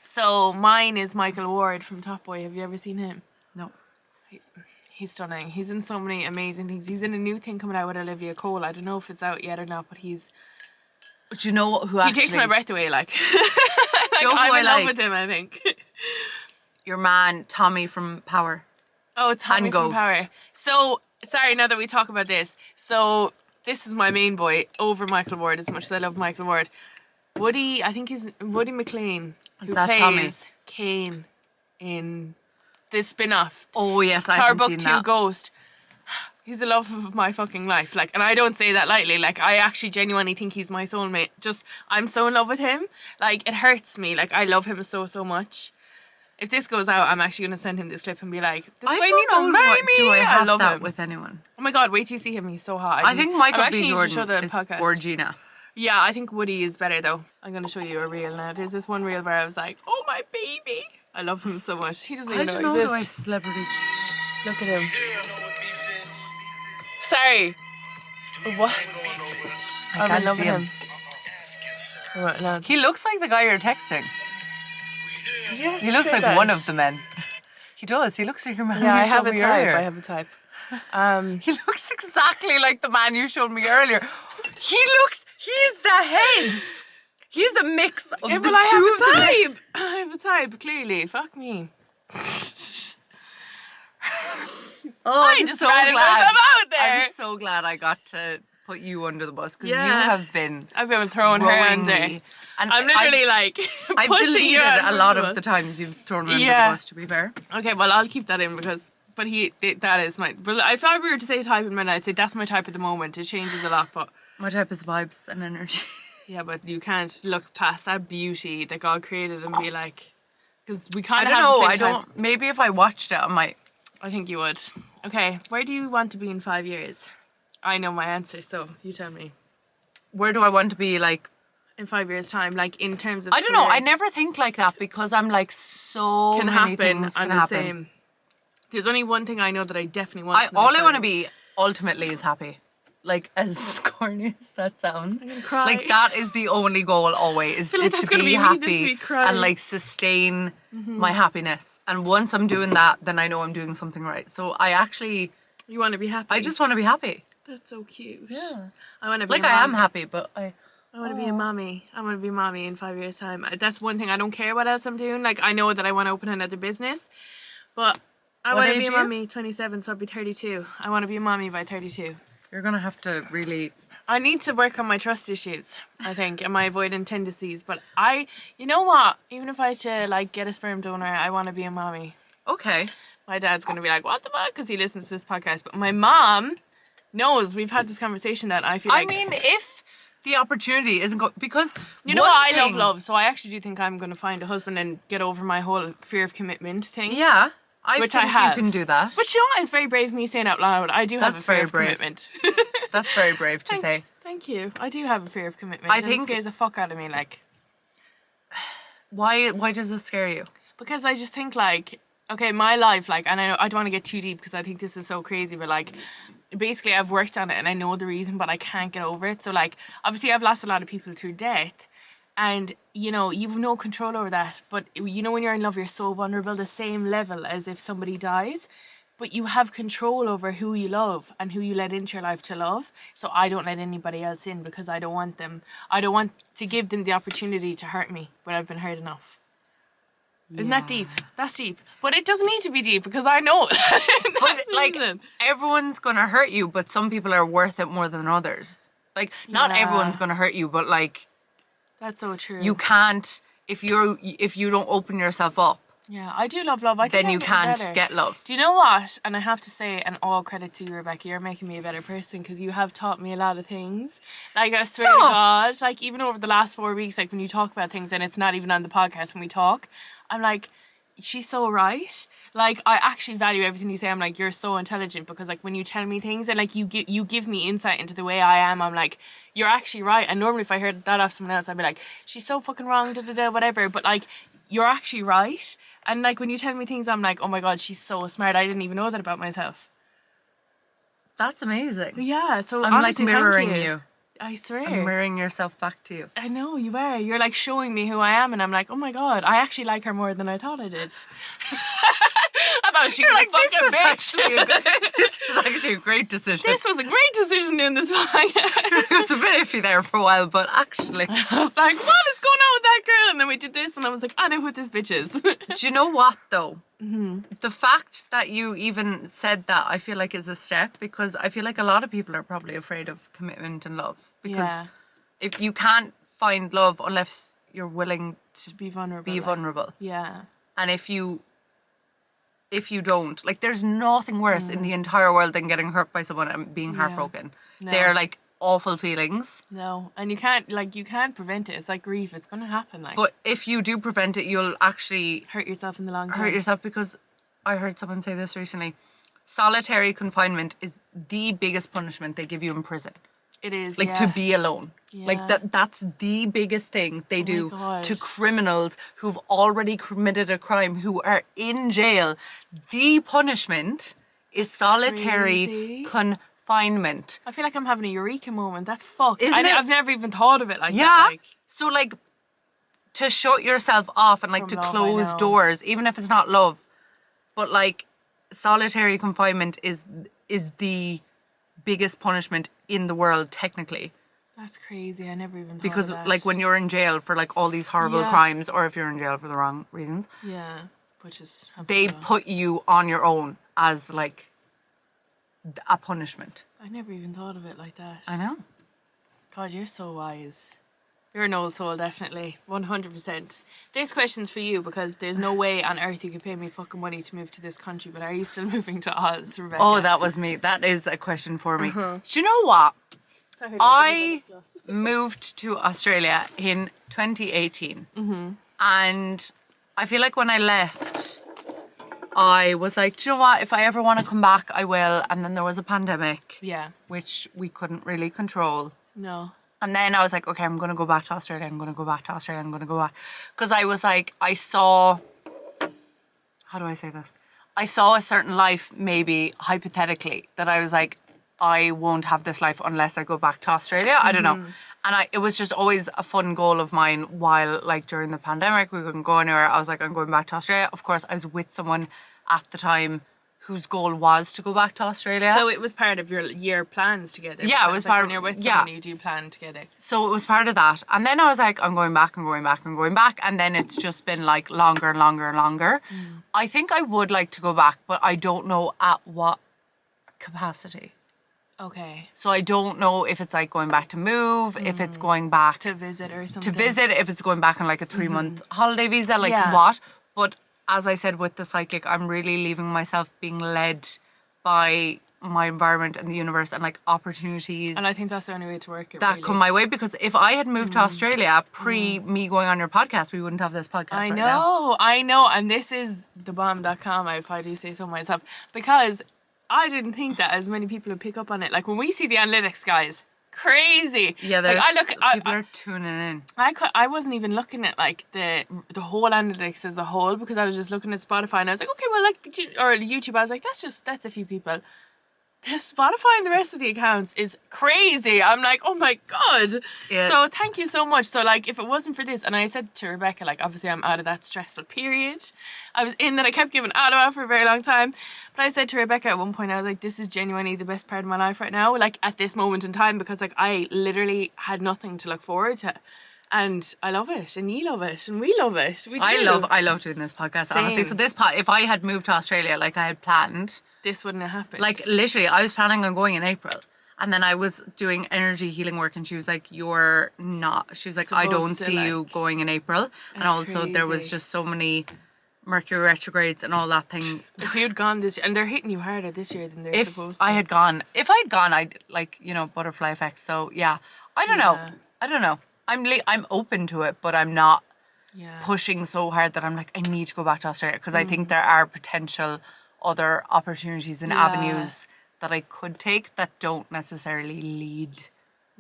So mine is Michael Ward from Top Boy. Have you ever seen him? No. He's stunning. He's in so many amazing things. He's in a new thing coming out with Olivia Cole. I don't know if it's out yet or not, but he's... But you know who He actually... takes my breath away, like. you know who I'm I in love like? with him, I think. Your man, Tommy from Power. Oh, Tommy And from Ghost. Power. So, sorry, now that we talk about this. So, this is my main boy over Michael Ward, as much as I love Michael Ward. Woody, I think he's Woody McLean, who that plays Tommy? Kane in the spin-off. Oh, yes, I Power haven't Book seen 2 that. Ghost. He's the love of my fucking life. Like, and I don't say that lightly. Like, I actually genuinely think he's my soulmate. Just, I'm so in love with him. Like, it hurts me. Like, I love him so much. If this goes out, I'm actually going to send him this clip and be like, this I way don't needs to know marry me. do I have love that him. with anyone. Oh my god, wait till you see him. He's so hot. I think Michael I actually B. need to show Jordan the is podcast. Borgina. Yeah, I think Woody is better though. I'm going to show you a reel now. There's this one reel where I was like, oh my baby. I love him so much. He doesn't I even don't know know exist. who I celebrities. Look at him. Sorry. What? I'm can't in love see with him. him. Right, now. He looks like the guy you're texting. Did you have He to looks say like that? one of the men. He does. He looks like your man. Yeah, you I have showed a me type. earlier. I have a type. He looks exactly like the man you showed me earlier. He's the head. He's a mix of Yeah, the but I two of them. have a type. I have a type, clearly. Fuck me. Oh, I I'm just so ran it glad. myself out there. I'm so glad I got to put you under the bus because Yeah. you have been I've been throwing her throwing under. me. And I'm literally like I've pushing deleted you a under lot the of the bus. times you've thrown me under Yeah. the bus, to be fair. Okay, well I'll keep that in because But that is my... But if I were to say type in men, I'd say that's my type at the moment. It changes a lot, but... My type is vibes and energy. Yeah, but you can't look past that beauty that God created and be like... Because we kind I of don't have know. the same I type. don't... Maybe if I watched it, I might... I think you would. Okay, where do you want to be in 5 years? I know my answer, so you tell me. Where do I want to be, like... In 5 years' time, like in terms of I don't know. career, I never think like that because I'm like so can many happen things and can the happen. same. There's only one thing I know that I definitely want. All I want to be ultimately is happy. Like, as corny as that sounds, I'm gonna cry. like that is the only goal always, feel like is that's to gonna be be me this happy week, crying. and like sustain my happiness. And once I'm doing that, then I know I'm doing something right. So You want to be happy? I just want to be happy. That's so cute. Yeah. I want to be Like, a I mom. am happy, but I want to be a mommy. I want to be a mommy in 5 years' time. That's one thing. I don't care what else I'm doing. Like, I know that I want to open another business, but I What want to age be a are you? mommy. 27, so I'll be 32. I want to be a mommy by 32. You're gonna have to really. I need to work on my trust issues, I think, and my avoidant tendencies. But you know what? Even if I had to like get a sperm donor, I want to be a mommy. Okay. My dad's gonna be like, "What the fuck?" Because he listens to this podcast. But my mom knows we've had this conversation that I feel like. I mean, if the opportunity isn't because you know what? I love love, so I actually do think I'm gonna find a husband and get over my whole fear of commitment thing. Yeah. Which think I have. you can do that. But you know what? It's very brave of me saying out loud. I do have That's a fear very of brave. commitment. That's very brave to Thanks. say. Thank you. I do have a fear of commitment. I and think- it scares the fuck out of me. Like, Why does this scare you? because I just think like, okay, my life, like, and I don't want to get too deep because I think this is so crazy, but like, basically I've worked on it and I know the reason, but I can't get over it. So like, obviously I've lost a lot of people through death. And, you know, you've no control over that. But, you know, when you're in love, you're so vulnerable, the same level as if somebody dies. But you have control over who you love and who you let into your life to love. So I don't let anybody else in because I don't want to give them the opportunity to hurt me when I've been hurt enough. Isn't that deep? That's deep. But it doesn't need to be deep because I know. But like, everyone's gonna hurt you, but some people are worth it more than others. Like, not Yeah. everyone's gonna hurt you, but like, That's so true. you can't, if you don't open yourself up, Yeah, I do love love. I think then I'm you getting can't better. get love. Do you know what? And I have to say, and all credit to you, Rebecca, you're making me a better person because you have taught me a lot of things. Like, I swear to Stop. God, like, even over the last 4 weeks, like, when you talk about things and it's not even on the podcast when we talk, I'm like, she's so right. Like, I actually value everything you say. I'm like, you're so intelligent because, like, when you tell me things and, like, you give me insight into the way I am, I'm like, you're actually right. And normally if I heard that off someone else, I'd be like, she's so fucking wrong, whatever. But, like, you're actually right. And like when you tell me things, I'm like, oh my God, she's so smart. I didn't even know that about myself. That's amazing. Yeah, so I'm honestly, like mirroring thank you. I swear. I'm mirroring yourself back to you. I know you are. You're like showing me who I am, and I'm like, oh my God, I actually like her more than I thought I did. I thought she was Like, a fucking bitch. this was actually a great decision. This was a great decision doing this podcast. It was a bit iffy there for a while, but actually, I was like, what is going on with that girl? And then we did this, and I was like, I know who this bitch is. do you know what though? Mm-hmm. The fact that you even said that, I feel like is a step, because I feel like a lot of people are probably afraid of commitment and love, because Yeah. if you can't find love unless you're willing to Be vulnerable. be like, vulnerable, Yeah. and if you don't, like, there's nothing worse in the entire world than getting hurt by someone and being heartbroken. No. They're like awful feelings. No, and you can't prevent it. It's like grief. It's gonna happen. Like, But if you do prevent it, you'll actually hurt yourself in the long term. hurt yourself, because I heard someone say this recently. Solitary confinement is the biggest punishment they give you in prison. It is Like, to be alone. Yeah. Like, that's the biggest thing they do gosh. to criminals who've already committed a crime, who are in jail. The punishment is solitary Crazy. confinement. I feel like I'm having a eureka moment. That's fucked. Isn't it? I've never even thought of it like Yeah. that. Like, So, like, to shut yourself off and, like, From to love, I close know. doors, even if it's not love, but, like, solitary confinement is the biggest punishment in the world, technically. that's crazy. I never even thought Because, of that. like, when you're in jail for, like, all these horrible Yeah. crimes, or if you're in jail for the wrong reasons, yeah, which is they put you on your own as, like, a punishment. I never even thought of it like that. I know. God, you're so wise. You're an old soul, definitely. 100%. This question's for you because there's no way on earth you could pay me fucking money to move to this country, but are you still moving to Oz, Rebecca? Oh, that was me. That is a question for me. Do you know what? Sorry, I moved to Australia in 2018. And I feel like when I left, I was like, do you know what? If I ever want to come back, I will. And then there was a pandemic. Yeah. Which we couldn't really control. No. And then I was like, okay, I'm going to go back to Australia. I'm going to go back to Australia. I'm going to go back. Because I was like, I saw... How do I say this? I saw a certain life, maybe hypothetically, that I was like, I won't have this life unless I go back to Australia. I don't know. And it was just always a fun goal of mine while, like, during the pandemic, we couldn't go anywhere. I was like, I'm going back to Australia. Of course, I was with someone at the time whose goal was to go back to Australia. So it was part of your year plans together. Yeah, it was part of... When you're with someone, you do plan together. So it was part of that. And then I was like, I'm going back, I'm going back, I'm going back. And then it's just been like longer and longer and longer. I think I would like to go back, but I don't know at what capacity. Okay. So I don't know if it's like going back to move, if it's going back... To visit or something. To visit, if it's going back on like a 3-month holiday visa, like Yeah. what? But as I said with the psychic, I'm really leaving myself being led by my environment and the universe and like opportunities. And I think that's the only way to work it, that really. come my way, because if I had moved to Australia pre me going on your podcast, we wouldn't have this podcast I right now. I know. And this is thebomb.com, if I do say so myself. Because I didn't think that as many people would pick up on it. Like when we see the analytics, guys, crazy. Yeah, like, people are tuning in. I wasn't even looking at like the whole analytics as a whole, because I was just looking at Spotify and I was like, okay, well, like, or YouTube, I was like, that's a few people. The Spotify and the rest of the accounts is crazy. I'm like, oh my God. Yeah. So thank you so much. So like, if it wasn't for this, and I said to Rebecca, like, obviously I'm out of that stressful period. I was in that I kept giving out for a very long time. But I said to Rebecca at one point, I was like, this is genuinely the best part of my life right now. Like at this moment in time, because like I literally had nothing to look forward to. And I love it, and you love it, and we love it. We do. I love doing this podcast, Same. honestly. So if I had moved to Australia like I had planned, this wouldn't have happened. like literally, I was planning on going in April, and then I was doing energy healing work, and she was like, "You're not." She was like, "I don't see you going in April," and also there was crazy. just so many Mercury retrogrades and all that thing. If you'd gone this year, and they're hitting you harder this year than they're supposed to. If I had gone, I'd like, butterfly effect. So yeah, I don't know. I'm open to it, but I'm not pushing so hard that I'm like, I need to go back to Australia, because I think there are potential other opportunities and avenues that I could take that don't necessarily lead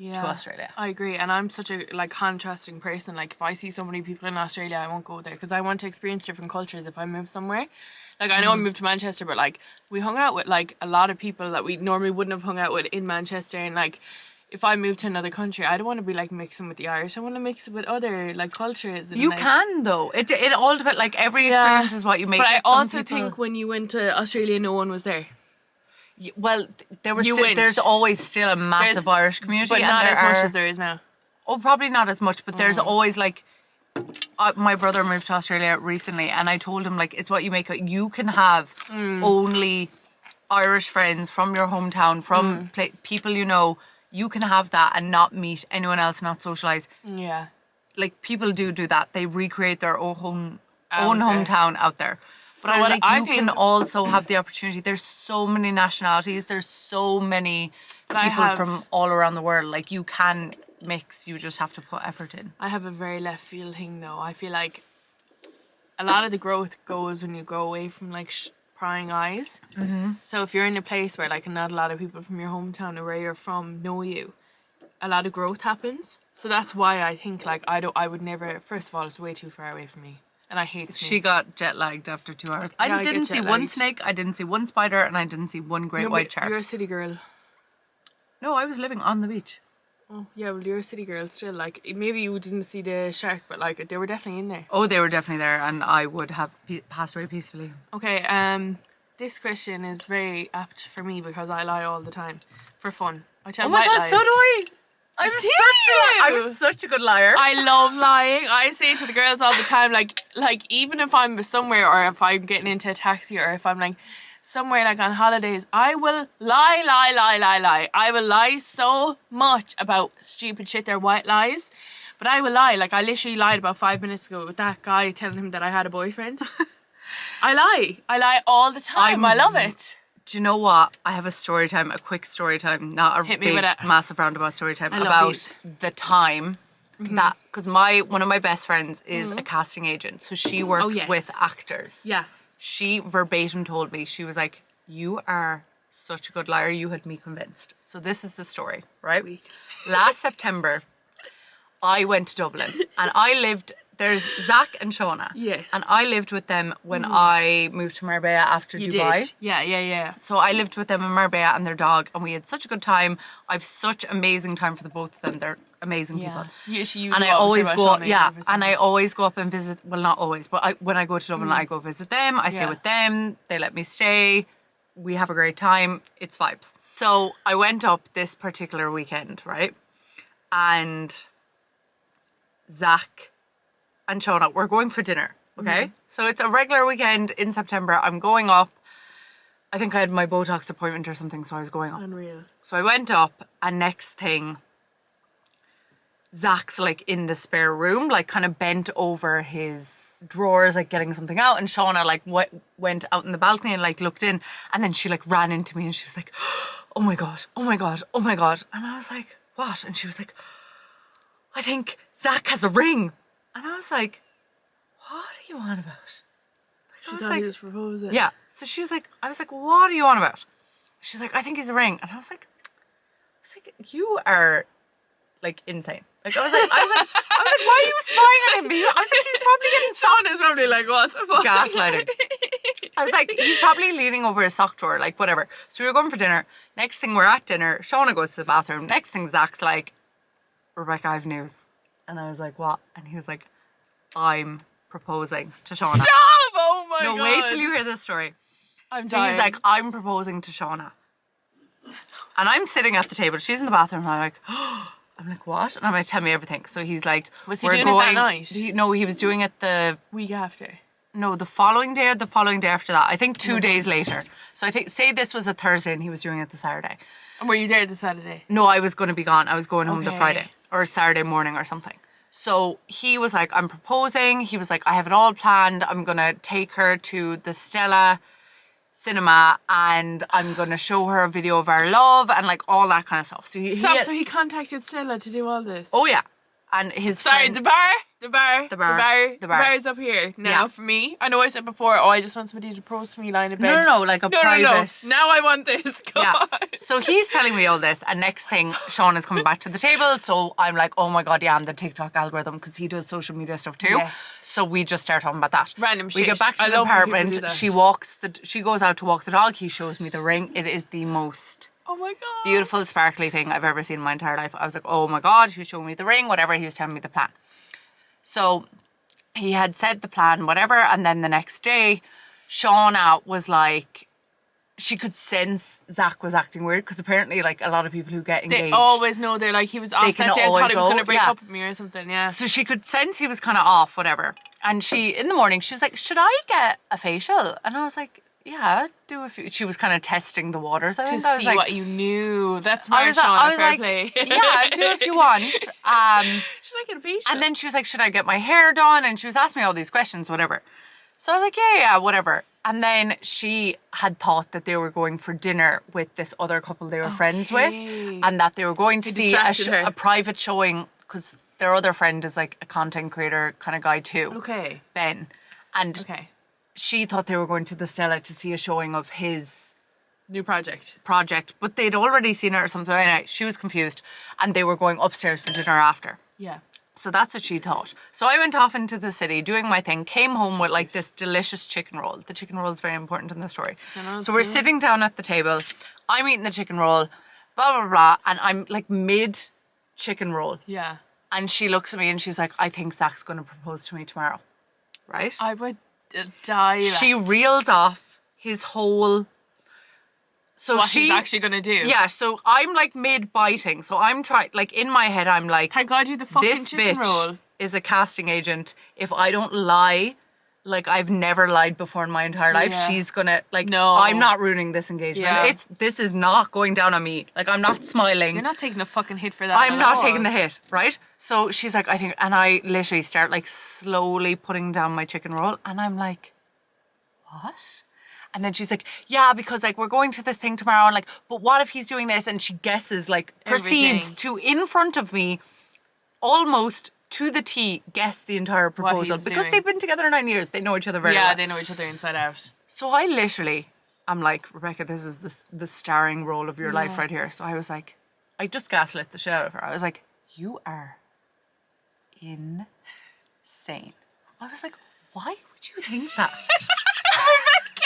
to Australia. I agree, and I'm such a like contrasting person. Like if I see so many people in Australia, I won't go there because I want to experience different cultures if I move somewhere. Like I know I moved to Manchester, but like we hung out with like a lot of people that we normally wouldn't have hung out with in Manchester, and like if I move to another country, I don't want to be like mixing with the Irish. I want to mix it with other like cultures. And, You like, can though. It all depends. Like every experience is what you make. But I Like, some also people- think when you went to Australia, no one was there. well, there was You still, went. there's always still a massive Irish community, But and not there as much are- as there is now. Oh, probably not as much, but there's always like. My brother moved to Australia recently, and I told him like it's what you make it. You can have only Irish friends from your hometown, from people you know. You can have that and not meet anyone else, not socialize. Yeah. Like people do that. They recreate their own Out there. hometown out there. But I was what like, I you can think- also have the opportunity. There's so many nationalities. There's so many But I people have- from all around the world. Like you can mix. You just have to put effort in. I have a very left field thing though. I feel like a lot of the growth goes when you go away from like prying eyes. So if you're in a place where like not a lot of people from your hometown or where you're from know you, a lot of growth happens. So that's why I think like I would never. First of all, it's way too far away from me, and I hate snakes. She got jet lagged after 2 hours. Yeah, I I didn't get see jet one lagged. snake. I didn't see one spider, and I didn't see one great No, white but shark. You're a city girl. No, I was living on the beach. Oh yeah, well you're a city girl still. Like maybe you didn't see the shark, but like they were definitely in there. Oh, they were definitely there, and I would have passed away peacefully. Okay, this question is very apt for me because I lie all the time for fun. I tell Oh my white god, lies. so do I. Do I you? was such a good liar. I love lying. I say to the girls all the time, like even if I'm somewhere or if I'm getting into a taxi or if I'm like somewhere like on holidays, I will lie. I will lie so much about stupid shit. They're white lies. But I will lie. Like, I literally lied about 5 minutes ago with that guy telling him that I had a boyfriend. I lie all the time. I love it. Do you know what? I have a quick story time, not a big, massive roundabout story time about the time that, because one of my best friends is a casting agent, so she works with actors. Yeah. She verbatim told me, she was like, you are such a good liar, you had me convinced. So this is the story, right? Last September, I went to Dublin and there's Zach and Shauna. Yes. And I lived with them when I moved to Marbella after Dubai. Did. Yeah. So I lived with them in Marbella and their dog, and we had such a good time. I've such amazing time for the both of them. They're amazing people. And I always go up and visit, well, not always, but when I go to Dublin, I go visit them. I stay with them. They let me stay. We have a great time. It's vibes. So I went up this particular weekend, right? And Zach and Shauna, we're going for dinner, okay? So it's a regular weekend in September. I'm going up. I think I had my Botox appointment or something, so I was going up. Unreal. So I went up, and next thing, Zach's like in the spare room, like kind of bent over his drawers, like getting something out, and Shauna like went out in the balcony and like looked in, and then she like ran into me and she was like, oh my God. And I was like, what? And she was like, I think Zach has a ring. And I was like, what are you on about? She thought he was proposing. Yeah. So she was like, I was like, what are you on about? She's like, I think he's a ring. And I was like, you are like insane. Like I was like, why are you spying on me? I was like, he's probably getting Shauna's probably like, what the fuck? Gaslighting. I was like, he's probably leaning over his sock drawer, like whatever. So we were going for dinner. Next thing we're at dinner, Shauna goes to the bathroom. Next thing Zach's like, Rebecca, I have news. And I was like, what? And he was like, I'm proposing to Shauna. Stop! Oh my God. No, wait till you hear this story. I'm so dying. he's like, I'm proposing to Shauna. And I'm sitting at the table. She's in the bathroom. And I'm like, what? And I'm like, tell me everything. So he's like, was he doing it that night? No, he was doing it the week after. No, the following day or the following day after that. I think 2 days later. So I think, say this was a Thursday and he was doing it the Saturday. And were you there the Saturday? No, I was going to be gone. I was going home the Friday or Saturday morning or something. So he was like, I'm proposing. He was like, I have it all planned. I'm going to take her to the Stella cinema and I'm going to show her a video of our love and like all that kind of stuff. So so he contacted Stella to do all this? Oh yeah. And his friend, the bar is up here now for me. I know I said before, I just want somebody to propose to me lying in bed. No, like a private. No. Now I want this. God. Yeah. So he's telling me all this, and next thing, Sean is coming back to the table. So I'm like, oh my God, yeah, I'm the TikTok algorithm because he does social media stuff too. Yes. So we just start talking about that. Random shit. We get back to the apartment. She goes out to walk the dog. He shows me the ring. It is the most beautiful, sparkly thing I've ever seen in my entire life. I was like, oh my God, he was showing me the ring, whatever. He was telling me the plan. So he had said the plan, whatever. And then the next day, Shauna was like, she could sense Zach was acting weird because apparently, like, a lot of people who get engaged, they always know they're like, he was off that day. I thought he was going to break up with me or something. Yeah. So she could sense he was kind of off, whatever. And in the morning, she was like, should I get a facial? And I was like, yeah, do a few. She was kind of testing the waters. I was like, what you knew. That's my Shauna, I was fair like, play. yeah, do if you want. Should I get a facial? And then she was like, should I get my hair done? And she was asking me all these questions, whatever. So I was like, yeah, whatever. And then she had thought that they were going for dinner with this other couple they were friends with, and that they were going to see a private showing because their other friend is like a content creator kind of guy too. Okay. Ben. And she thought they were going to the Stella to see a showing of his new project, but they'd already seen it or something. Anyway, she was confused, and they were going upstairs for dinner after. Yeah. So that's what she thought. So I went off into the city doing my thing, came home with like this delicious chicken roll. The chicken roll is very important in the story. So we're sitting down at the table. I'm eating the chicken roll, blah, blah, blah. And I'm like mid chicken roll. Yeah. And she looks at me and she's like, I think Zach's going to propose to me tomorrow. Right? I would die. She reels off his whole... So what she's actually going to do. Yeah, so I'm like mid-biting. So I'm trying, like in my head, I'm like... Thank God you the fucking this chicken bitch roll. Is a casting agent. If I don't lie like I've never lied before in my entire life. Yeah. She's gonna like, No. I'm not ruining this engagement. Yeah. This is not going down on me. Like I'm not smiling. You're not taking a fucking hit for that. I'm at not all. taking the hit, right? So she's like, I think, and I literally start like slowly putting down my chicken roll, and I'm like, what? And then she's like, yeah, because like we're going to this thing tomorrow, and like, but what if he's doing this? And she guesses, like, proceeds to in front of me, almost to the T, guess the entire proposal because doing. they've been together 9 years. They know each other very well. Yeah, they know each other inside out. So I literally, I'm like, Rebecca, this is the starring role of your life right here. So I was like, I just gaslit the shit out of her. I was like, you are insane. I was like, why would you think that?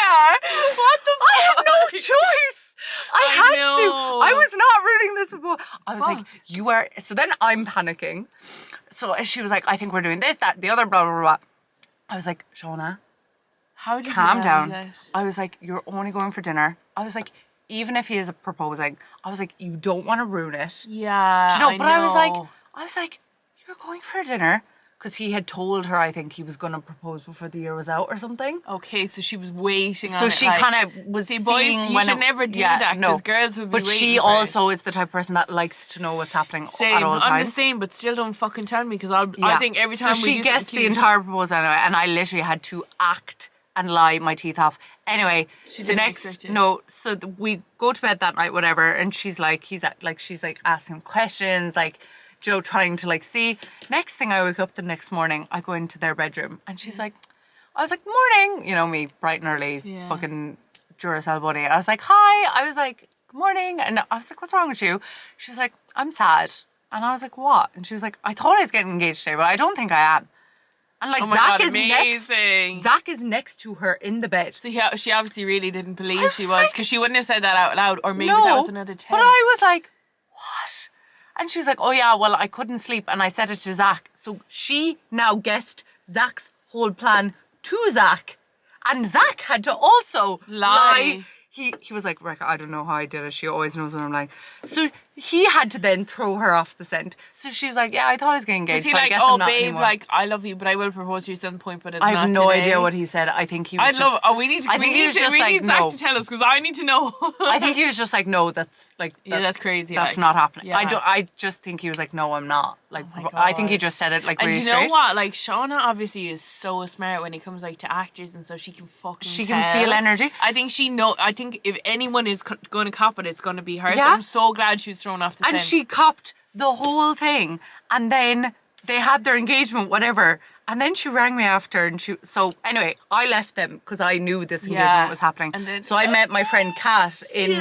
What the fuck? I had no choice. I had to. I was not rooting this before. I was like, you are. So then I'm panicking. So she was like, I think we're doing this, that, the other, blah, blah, blah. I was like, Shauna, How did calm you down. That? I was like, you're only going for dinner. I was like, even if he is proposing, I was like, you don't want to ruin it. Yeah. Do you know? But I was like, you're going for dinner. Because he had told her, I think he was going to propose before the year was out or something. Okay, so she was waiting on So it. she like, kind of was see, seeing boys, you when should never do that because girls would be But waiting she for also it. is the type of person that likes to know what's happening Same. at all times. I'm the same, but still don't fucking tell me because I think every time so we she do guessed something the cute- entire proposal anyway, and I literally had to act and lie my teeth off. Anyway, She the didn't next expect it. no, so we go to bed that night, whatever, and she's like, she's like asking questions, like Joe trying to like see. Next thing I wake up the next morning, I go into their bedroom, and she's like, I was like, morning, you know me, bright and early, fucking Duracell bunny. I was like, hi. I was like, good morning, and I was like, what's wrong with you? She was like, I'm sad, and I was like, what? And she was like, I thought I was getting engaged today, but I don't think I am. And like, Oh my Zach God, is amazing. next. Zach is next to her in the bed. So she obviously really didn't believe she was was like- because she wouldn't have said that out loud, or maybe No, that was another test. but I was like, what? And she was like, oh yeah, well, I couldn't sleep, and I said it to Zach. So she now guessed Zach's whole plan to Zach, and Zach had to also lie. He was like, Rebecca, I don't know how I did it. She always knows what I'm like. So he had to then throw her off the scent. So she was like, yeah, I thought I was getting engaged, Was he but I like, guess oh I'm not babe, anymore. like I love you, but I will propose to you at some point, but it's I not have no today. idea what he said. I think he was I just... love. Oh, we need. I think he was just we like, need Zach no. to tell us because I need to know. I think he was just like, no, that's like... Yeah, that's crazy. That's like, not happening. yeah. I just think he was like, no, I'm not. Like, Oh my I think he God. just said it like And really do you know straight. what? Like Shauna obviously is so smart when it comes like to actors, and so she can fucking. She tell. can feel energy. I think she know. I think if anyone is going to cop it, it's going to be her. So Yeah. I'm so glad she was thrown off the And scent. she copped the whole thing. And then they had their engagement, whatever. And then she rang me after, and so anyway, I left them because I knew this engagement was happening. And then- so I met my friend Kat in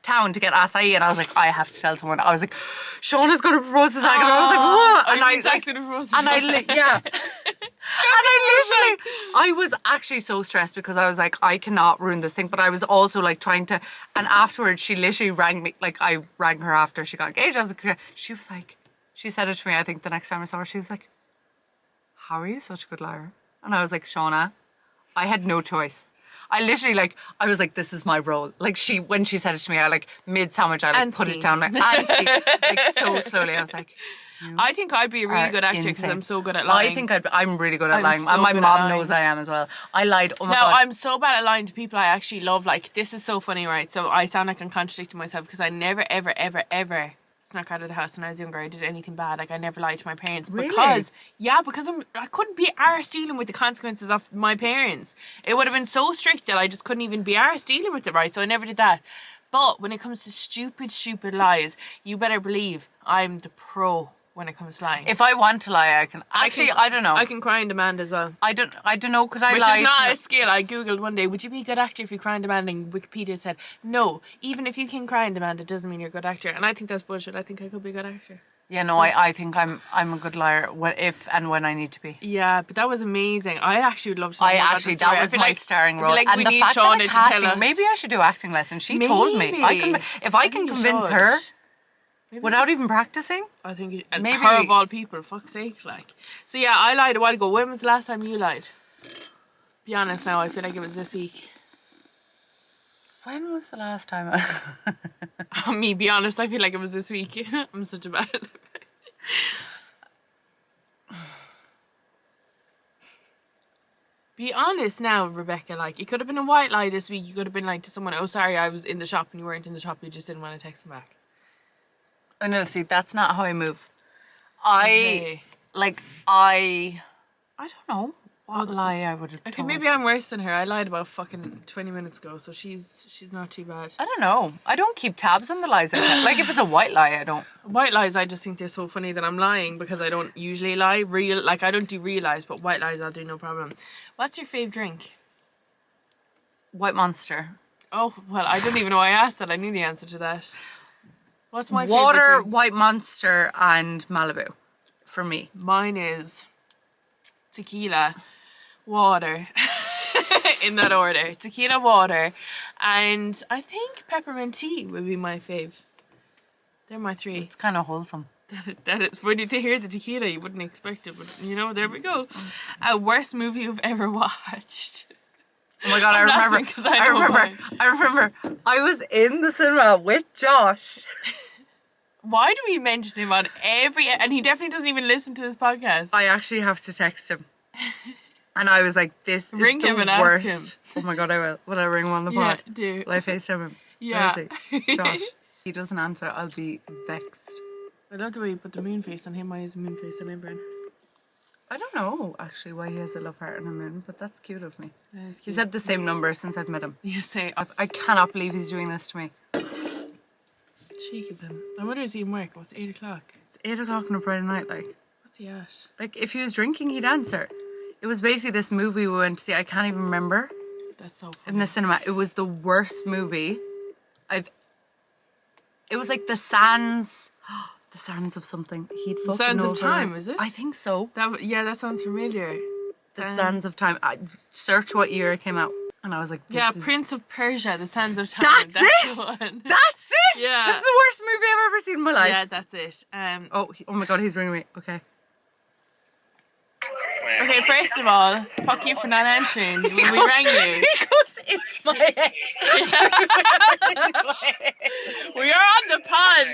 town to get acai, and I was like, I have to tell someone. I was like, Shauna's going to propose to Zach, and I was like, what? Oh, And you I mean Zach's gonna propose to and I Shauna. yeah. And I was actually so stressed because I was like, I cannot ruin this thing. But I was also like trying to, and afterwards she literally rang me, like I rang her after she got engaged. I was like, she was like, she said it to me, I think the next time I saw her, she was like, how are you such a good liar? And I was like, Shauna, I had no choice. I literally I was like, this is my role. Like when she said it to me, I like mid-sandwich, I like put it down like, like so slowly. I was like, I think I'd be a really good actor because I'm so good at lying. I think I'm really good at I'm lying. so And my good at mom lying. knows I am as well. I lied. Oh my No, God. I'm so bad at lying to people I actually love. Like, this is so funny, right? So I sound like I'm contradicting myself because I never, ever, ever, ever snuck out of the house when I was younger. I did anything bad. Like, I never lied to my parents. Really? Because I couldn't be arse dealing with the consequences of my parents. It would have been so strict that I just couldn't even be arse dealing with it, right? So I never did that. But when it comes to stupid, stupid lies, you better believe I'm the pro when it comes to lying. If I want to lie, I can. Actually, I don't know. I can cry and demand as well. I don't know. Could I Which lie? is not to- a skill. I googled one day, would you be a good actor if you cry and demand? And Wikipedia said, no, even if you can cry and demand, it doesn't mean you're a good actor. And I think that's bullshit. I think I could be a good actor. Yeah, no, I think I'm a good liar if and when I need to be. Yeah, but that was amazing. I actually would love to know I about actually, the story. that I was feel my like- starring I role. feel like And we the need fact Shauna that to casting, tell us. maybe I should do acting lessons. She told me. If I can think you convince should. her without even practicing. I think Maybe- maybe her of all people, fuck's sake, like. So yeah, I lied a while ago. When was the last time you lied? Be honest now, I feel like it was this week. When was the last time? Me, be honest, I feel like it was this week. I'm such a bad. Be honest now, Rebecca. Like, it could have been a white lie this week. You could have been like to someone, "Oh, sorry, I was in the shop," and you weren't in the shop. You just didn't want to text them back. I know. See, that's not how I move. Okay. I don't know what lie I would have Okay, told. maybe I'm worse than her. I lied about fucking 20 minutes ago, so she's not too bad. I don't know. I don't keep tabs on the lies I tell. Like, if it's a white lie, I don't. White lies, I just think they're so funny that I'm lying because I don't usually lie. I don't do real lies, but white lies I'll do no problem. What's your fave drink? White Monster. Oh, well, I didn't even know I asked that. I knew the answer to that. What's my Water, favorite drink? White Monster, and Malibu. For me. Mine is tequila, water, in that order. Tequila, water, and I think peppermint tea would be my fave. They're my three. It's kind of wholesome. That is funny to hear the tequila. You wouldn't expect it, but you know, there we go. Worst movie you've ever watched. Oh my god, I remember. I was in the cinema with Josh. Why do we mention him on every... And he definitely doesn't even listen to this podcast. I actually have to text him. And I was like, this Ring is the him and worst. ask him. Oh my god, I will. Will I ring him on the pod? Yeah, do. Will I FaceTime him? Yeah. Where is he? Josh. He doesn't answer, I'll be vexed. I love the way you put the moon face on him. Why is the moon face on Imran? I don't know, actually, why he has a love heart and a moon, but that's cute of me. That is cute. He's had the same number since I've met him. You say... I cannot believe he's doing this to me. Cheek of him. I wonder is he in work? What's 8 o'clock? It's 8 o'clock on a Friday night, like. What's he at? Like, if he was drinking, he'd answer. It was basically this movie we went to see. I can't even remember. That's so funny. In the cinema. It was the worst movie It was like the sands of something. He'd fucking Sands of over Time, it. is it? I think so. That sounds familiar. The Sands of Time. I search what year it came out. And I was like, this is... Prince of Persia, The Sands of Time. That's The it! one. That's it! Yeah. This is the worst movie I've ever seen in my life. Yeah, that's it. Oh my god, he's ringing me. Okay. Okay, first of all, fuck you for not answering when we rang you. He goes, it's my ex. We are on the pod.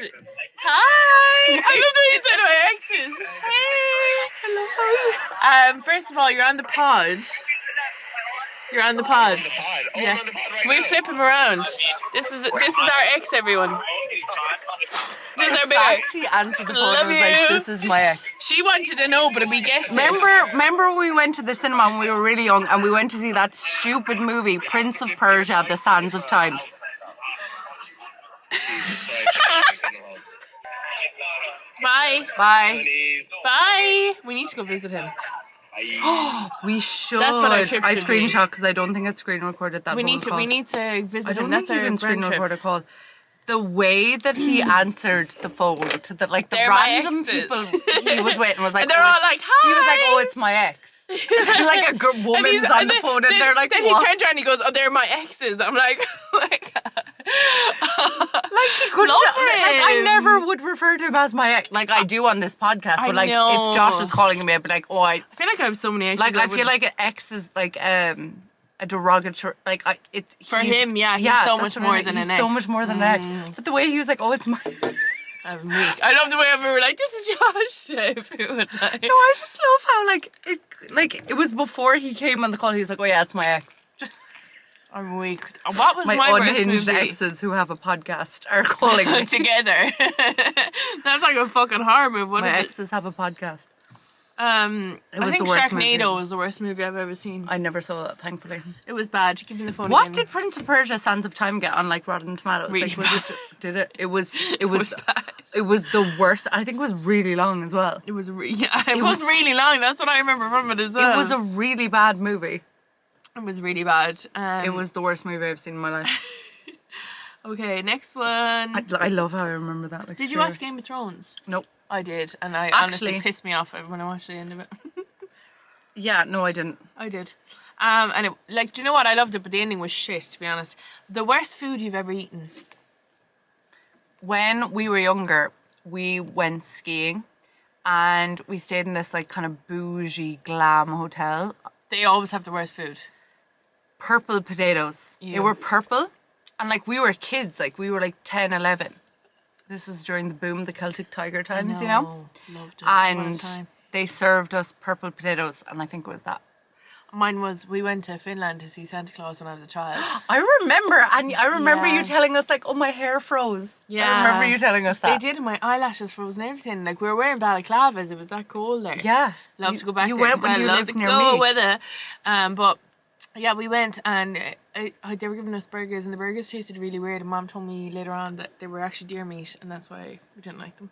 Hi. I love that you said my exes. Hey. First of all, you're on the pod. You're on the pod. Yeah. Can we flip him around? This is our ex, everyone. This is our big ex. He answered the phone Love and was like, you. this is my ex. She wanted to know, but we guessed it. Remember when we went to the cinema when we were really young and we went to see that stupid movie, Prince of Persia, The Sands of Time? Bye. Bye. Bye. We need to go visit him. We should. That's what our trip I should be. screenshot because I don't think it's screen recorded that We phone need to visit I don't him. That's think our even screen brand trip. record a call. The way that he answered the phone to the They're my random exes. people he was waiting was like, And they're all like, hi. He was like, oh, it's my ex. Like a woman's on the phone and they're like, then what? he turned around and he goes, oh, they're my exes. I'm like, Like he couldn't. Love Like, I him. never would refer to him as my ex. Like I do on this podcast, I but like know. if Josh was calling me, I'd be like, oh, I I feel like I have so many exes. like. I feel like an ex is like a derogatory. Like it's For he's- him, yeah, he's so that's much what I more mean. than He's an so ex. much more than an ex. But the way he was like, oh, it's my. I'm weak. I love the way we were like, this is Josh. Everyone, like. No, I just love how like it was before he came on the call. He was like, oh yeah, it's my ex. I'm weak. What was My my worst unhinged movie? exes who have a podcast are calling me. Together. That's like a fucking horror movie. What My is it? exes have a podcast. I was think the worst Sharknado movie. was the worst movie I've ever seen. I never saw that, thankfully. It was bad. Give me the phone What again. did Prince of Persia: Sands of Time get on like Rotten Tomatoes? Really Like, was bad. did it? It was bad. it was the worst. I think it was really long as well. It was it was really long. That's what I remember from it as well. It was a really bad movie. It was really bad. It was the worst movie I've seen in my life. Okay, next one. I love how I remember that. Like, Did you straight watch Game of Thrones? Nope. I did, and I Actually- honestly pissed me off when I watched the end of it. Yeah, no, I didn't. I did. And it, like, do you know what? I loved it, but the ending was shit, to be honest. The worst food you've ever eaten? When we were younger, we went skiing, and we stayed in this like kind of bougie glam hotel. They always have the worst food. Purple potatoes. They Ew. were purple. And like we were kids, like we were like 10, 11. This was during the boom, the Celtic Tiger times, you know? Loved it. And What a time. they served us purple potatoes and I think it was that. Mine was, we went to Finland to see Santa Claus when I was a child. I remember Yeah. you telling us like, oh, my hair froze. Yeah. I remember you telling us that. They did, and my eyelashes froze and everything. Like, we were wearing balaclavas. It was that cold there. Yeah. Love to go back you there. went when I you love lived to near go me. with it. But yeah, we went, and they were giving us burgers, and the burgers tasted really weird. And Mom told me later on that they were actually deer meat, and that's why we didn't like them.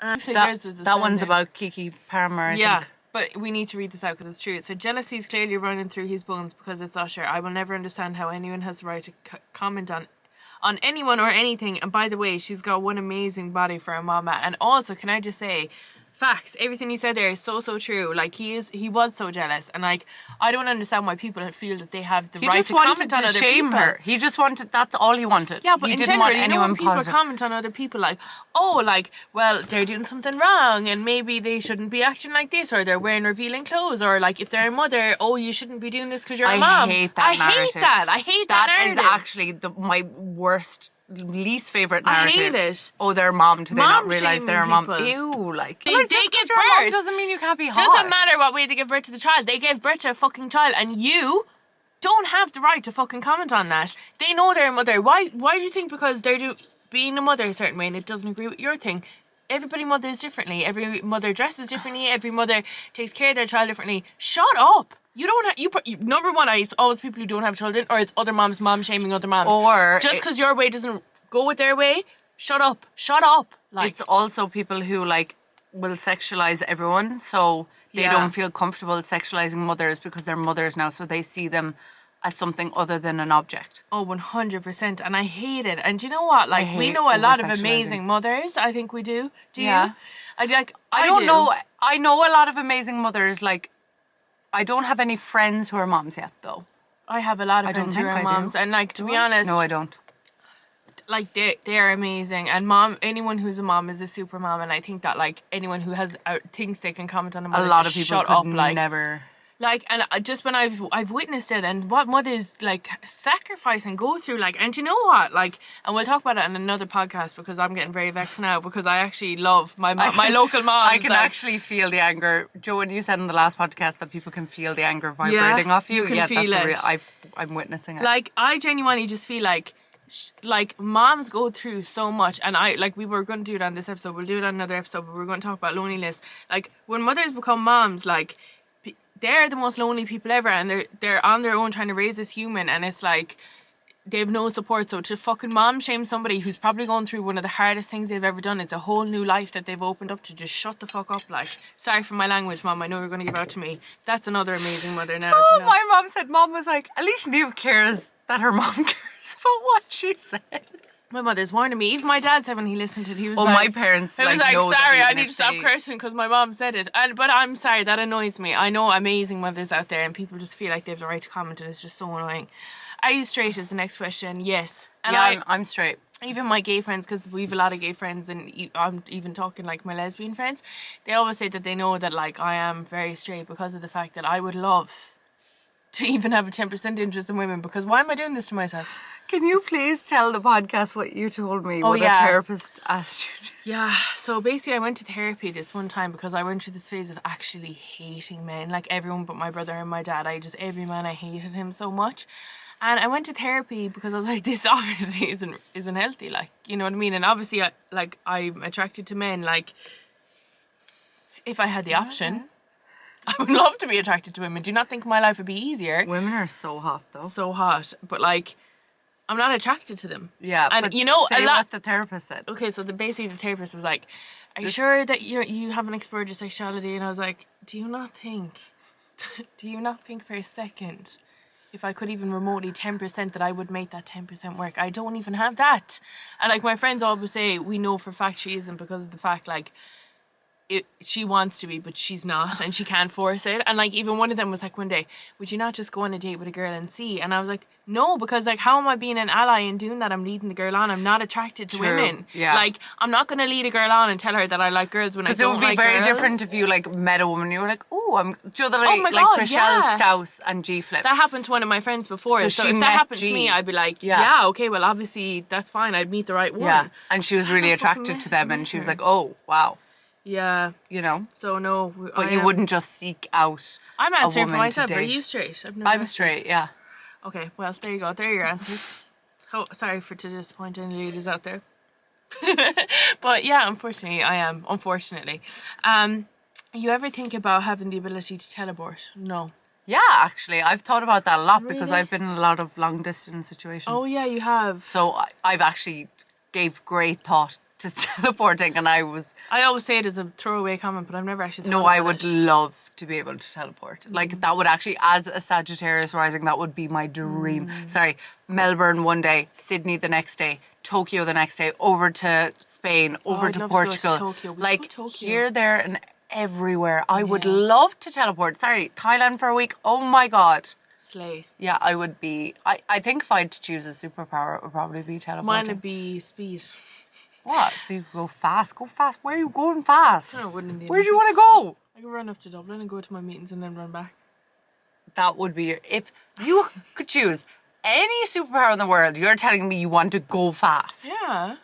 That one's about Kiki Palmer, I think. But we need to read this out because it's true. It said, jealousy is clearly running through his bones because it's Usher. I will never understand how anyone has the right to comment on anyone or anything. And by the way, she's got one amazing body for a mama. And also, can I just say, facts, everything you said there is so true. Like, he was so jealous, and like, I don't understand why people feel that they have the right to comment on other people. He just wanted to shame her. He just wanted, that's all he wanted. Yeah, but he in didn't general, want anyone when people positive. comment on other people, like, oh, like, well, they're doing something wrong, and maybe they shouldn't be acting like this, or they're wearing revealing clothes, or like, if they're a mother, oh, you shouldn't be doing this because you're a mom. I hate that narrative. I hate that narrative. That is actually my worst, least favourite narrative. I hate it. Oh, they're a mom. Do they not Mom realise shaming they're a mom? people. Ew, like. They just give 'cause you're a mom birth. doesn't mean you can't be hot. Doesn't matter what way they give birth to the child. They gave birth to a fucking child, and you don't have the right to fucking comment on that. They know they're a mother. Why do you think because they're being a mother a certain way and it doesn't agree with your thing? Everybody mothers differently. Every mother dresses differently. Every mother takes care of their child differently. Shut up. You don't have, number one, it's always people who don't have children, or it's other moms mom shaming other moms. Or just because your way doesn't go with their way, shut up. Like, it's also people who like will sexualize everyone, so they don't feel comfortable sexualizing mothers because they're mothers now, so they see them as something other than an object. Oh, 100%. And I hate it. And do you know what? Like, we know a lot of amazing mothers. I think we do. Do you? I don't know. I know a lot of amazing mothers. Like, I don't have any friends who are moms yet, though. I have a lot of friends who are moms. And, like, to be honest... No, I don't. Like, they're amazing. And anyone who's a mom is a super mom. And I think that, like, anyone who has thinks they can comment on a mother, a lot of people shut could up, like, never... Like, and just when I've witnessed it, and what mothers like sacrifice and go through, like, and you know what, like, and we'll talk about it in another podcast because I'm getting very vexed now because I actually love my local moms. I can actually feel the anger. Joe, when you said in the last podcast that people can feel the anger vibrating off you, can feel it. I'm witnessing it. Like, I genuinely just feel like moms go through so much, and we were going to do it on this episode. We'll do it on another episode, but we're going to talk about loneliness. Like, when mothers become moms, like, they're the most lonely people ever, and they're on their own trying to raise this human, and it's like they have no support. So to fucking mom shame somebody who's probably going through one of the hardest things they've ever done, it's a whole new life that they've opened up to, just shut the fuck up. Like, sorry for my language, Mom, I know you're going to give out to me. That's another amazing mother now. Oh, you know? my mom said, Mom was like, at least Niv cares that her mom cares about what she says. My mother's warning me. Even my dad said when he listened to it, he was my parents know sorry, I need to stop they... cursing because my mom said it. But I'm sorry, that annoys me. I know amazing mothers out there, and people just feel like they have the right to comment, and it's just so annoying. Are you straight is the next question. Yes. And yeah, I'm straight. Even my gay friends, because we have a lot of gay friends, and I'm even talking like my lesbian friends, they always say that they know that, like, I am very straight because of the fact that I would love to even have a 10% interest in women, because why am I doing this to myself? Can you please tell the podcast what you told me, what a therapist asked you to? Yeah, so basically I went to therapy this one time because I went through this phase of actually hating men, like everyone but my brother and my dad. Every man, I hated him so much. And I went to therapy because I was like, this obviously isn't healthy, like, you know what I mean? And obviously, I'm attracted to men, like, if I had the option, I would love to be attracted to women. Do you not think my life would be easier? Women are so hot, though. So hot, but, like, I'm not attracted to them. Yeah, and but you know, say what the therapist said. Okay, so basically the therapist was like, are you sure that you haven't explored your sexuality? And I was like, do you not think for a second, if I could even remotely 10%, that I would make that 10% work? I don't even have that. And, like, my friends always say, we know for a fact she isn't, because of the fact, like, she wants to be, but she's not, and she can't force it. And, like, even one of them was like one day, would you not just go on a date with a girl and see? And I was like, no, because, like, how am I being an ally in doing that? I'm leading the girl on. I'm not attracted to women. Yeah. Like, I'm not going to lead a girl on and tell her that I like girls when I don't like girls. Because it would be very different if you, like, met a woman and you were like, oh, I'm... Do you know, my God, Chriselle Staus and G-Flip. That happened to one of my friends before. So if that happened to me, I'd be like, yeah, okay, well, obviously, that's fine. I'd meet the right one. Yeah, and she was really attracted to them, and she was like, oh, wow. Yeah. you know. So no. But you wouldn't just seek out I'm a answering for woman to myself. Are date. you straight? I've never I'm asked you. straight, yeah. Okay, well, there you go. There are your answers. Oh, sorry to disappoint any ladies out there. But yeah, unfortunately, I am. Unfortunately. You ever think about having the ability to teleport? No. Yeah, actually, I've thought about that a lot because Really? I've been in a lot of long distance situations. Oh yeah, you have. So I've actually gave great thought to teleporting, and I always say it as a throwaway comment, but I've never actually thought no, about I would it. love to be able to teleport. Like that would actually, as a Sagittarius rising, that would be my dream. Sorry, Melbourne one day, Sydney the next day, Tokyo the next day, over to Spain, over I'd to love to go to Portugal. Tokyo. We should Like go to Tokyo. here, there, and everywhere. I would Yeah. love to teleport. Sorry, Thailand for a week. Oh my god. Slay. Yeah, I would be. I think if I had to choose a superpower, it would probably be teleporting. Mine would be speed. What? So you could go fast? Go fast. Where are you going fast? I wouldn't be. Where do you want to go? I could run up to Dublin and go to my meetings and then run back. That would be if you could choose any superpower in the world. You're telling me you want to go fast. Yeah.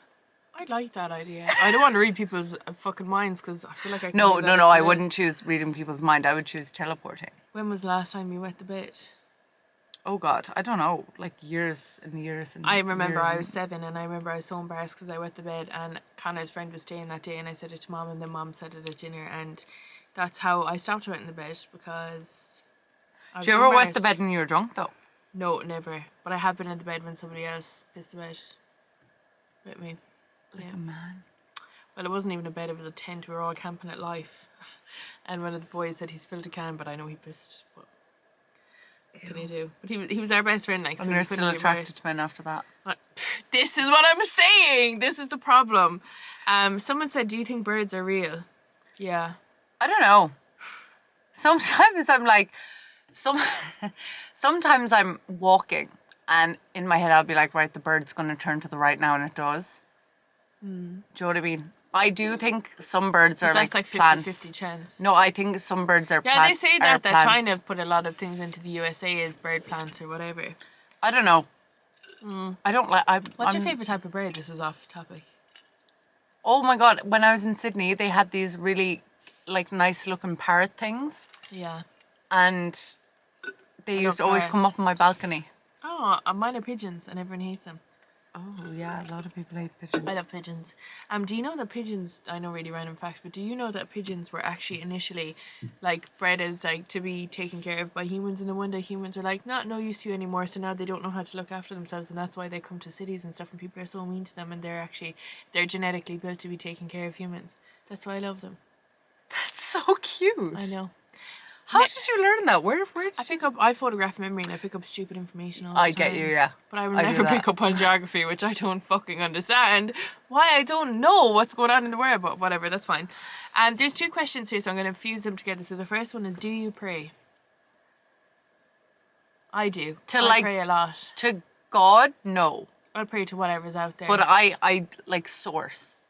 I like that idea. I don't want to read people's fucking minds because I feel like I can No, do that no, no. I as it wouldn't is. choose reading people's mind. I would choose teleporting. When was the last time you wet the bed? Oh God, I don't know. Like years and years and. I remember years I was 7 and I remember I was so embarrassed because I wet the bed and Connor's friend was staying that day and I said it to Mom and then Mom said it at dinner and that's how I stopped wetting the bed because I was Do you so ever wet the embarrassed. bed when you were drunk though? No, never. But I have been in the bed when somebody else pissed the bed with me. Like Yeah. a man. Well, it wasn't even a bed, it was a tent. We were all camping at Life. And one of the boys said he spilled a can, but I know he pissed. But what can he do? But he was our best friend, like, so And we you're couldn't still be attracted embarrassed. to men after that. This is what I'm saying. This is the problem. Someone said, do you think birds are real? Yeah. I don't know. Sometimes I'm like, sometimes I'm walking and in my head I'll be like, right, the bird's going to turn to the right now, and it does. Do you know what I mean? I do think some birds are That's like like 50-50 plants. chance. No, I think some birds are Yeah, plants. they say are that plants. China have put a lot of things into the USA as bird plants or whatever. I don't know. I don't like. What's your favourite type of bird? This is off topic. Oh my god! When I was in Sydney, they had these really like nice looking parrot things, Yeah. and they love used to always come parrots. up on my balcony. Oh, mine are pigeons and everyone hates them. Oh yeah, a lot of people hate pigeons. I love pigeons. Do you know that pigeons, I know really random fact, but do you know that pigeons were actually initially like bred as like to be taken care of by humans, and then one day humans were like, no use to you anymore, so now they don't know how to look after themselves, and that's why they come to cities and stuff and people are so mean to them, and they're genetically built to be taking care of humans. That's why I love them. That's so cute. I know. How did you learn that? Where did you... I photograph memory and I pick up stupid information all the time. I get you, yeah. But I will I do never that. pick up on geography, which I don't fucking understand. Why I don't know what's going on in the world, but whatever, that's fine. And there's 2 questions here, so I'm going to fuse them together. So the first one is, do you pray? I do. I pray a lot. To God, no. I pray to whatever's out there. But I like source.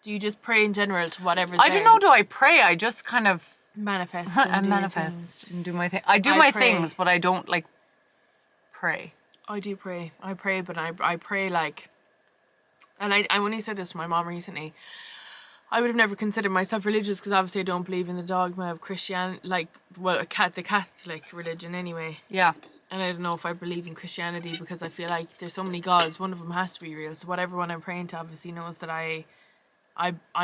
Do you just pray in general to whatever's I there? don't know, do I pray? I just kind of... Manifest. I and do manifest things. and do my thing. I do I my pray. things, but I don't like pray. I do pray. I pray, but I pray like... And I only said this to my mom recently. I would have never considered myself religious because obviously I don't believe in the dogma of Christianity, like, well, the Catholic religion anyway. Yeah. And I don't know if I believe in Christianity because I feel like there's so many gods. One of them has to be real. So whatever one I'm praying to obviously knows that I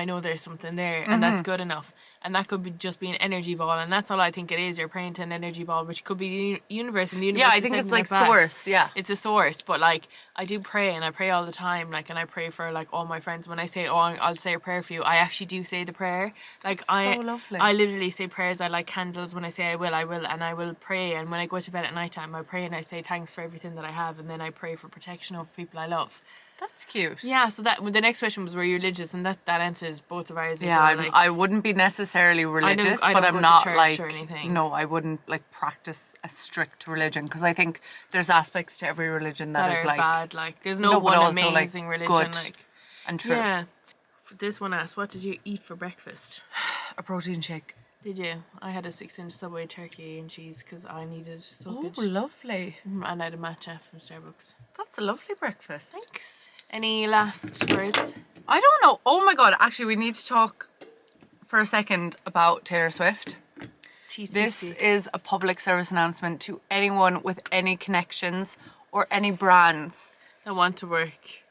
know there's something there, and that's good enough. And that could be just be an energy ball, and that's all I think it is. You're praying to an energy ball, which could be the universe, and the universe. Yeah, I is think it's sending like it back. source, yeah. It's a source, but like I do pray, and I pray all the time, like, and I pray for like all my friends. When I say, oh, I'll say a prayer for you, I actually do say the prayer. Like so lovely. I literally say prayers. I light candles. When I say I will, and I will pray. And when I go to bed at night time, I pray and I say thanks for everything that I have, and then I pray for protection over people I love. That's cute. Yeah, so the next question was, were you religious? And that answers both of ours. Yeah, So, I wouldn't be necessarily religious, I but don't I'm go to not church like or anything. no, I wouldn't like practice a strict religion because I think there's aspects to every religion that is are like bad. Like there's no but one also, like, amazing religion. good Like and true. yeah. This one asked, what did you eat for breakfast? A protein shake. Did you? I had a 6-inch Subway turkey and cheese because I needed Oh, suckage. lovely. And I had a matcha from Starbucks. That's a lovely breakfast. Thanks. Any last words? I don't know. Oh my god, actually we need to talk for a second about Taylor Swift. TCC. This is a public service announcement to anyone with any connections or any brands. that want to work.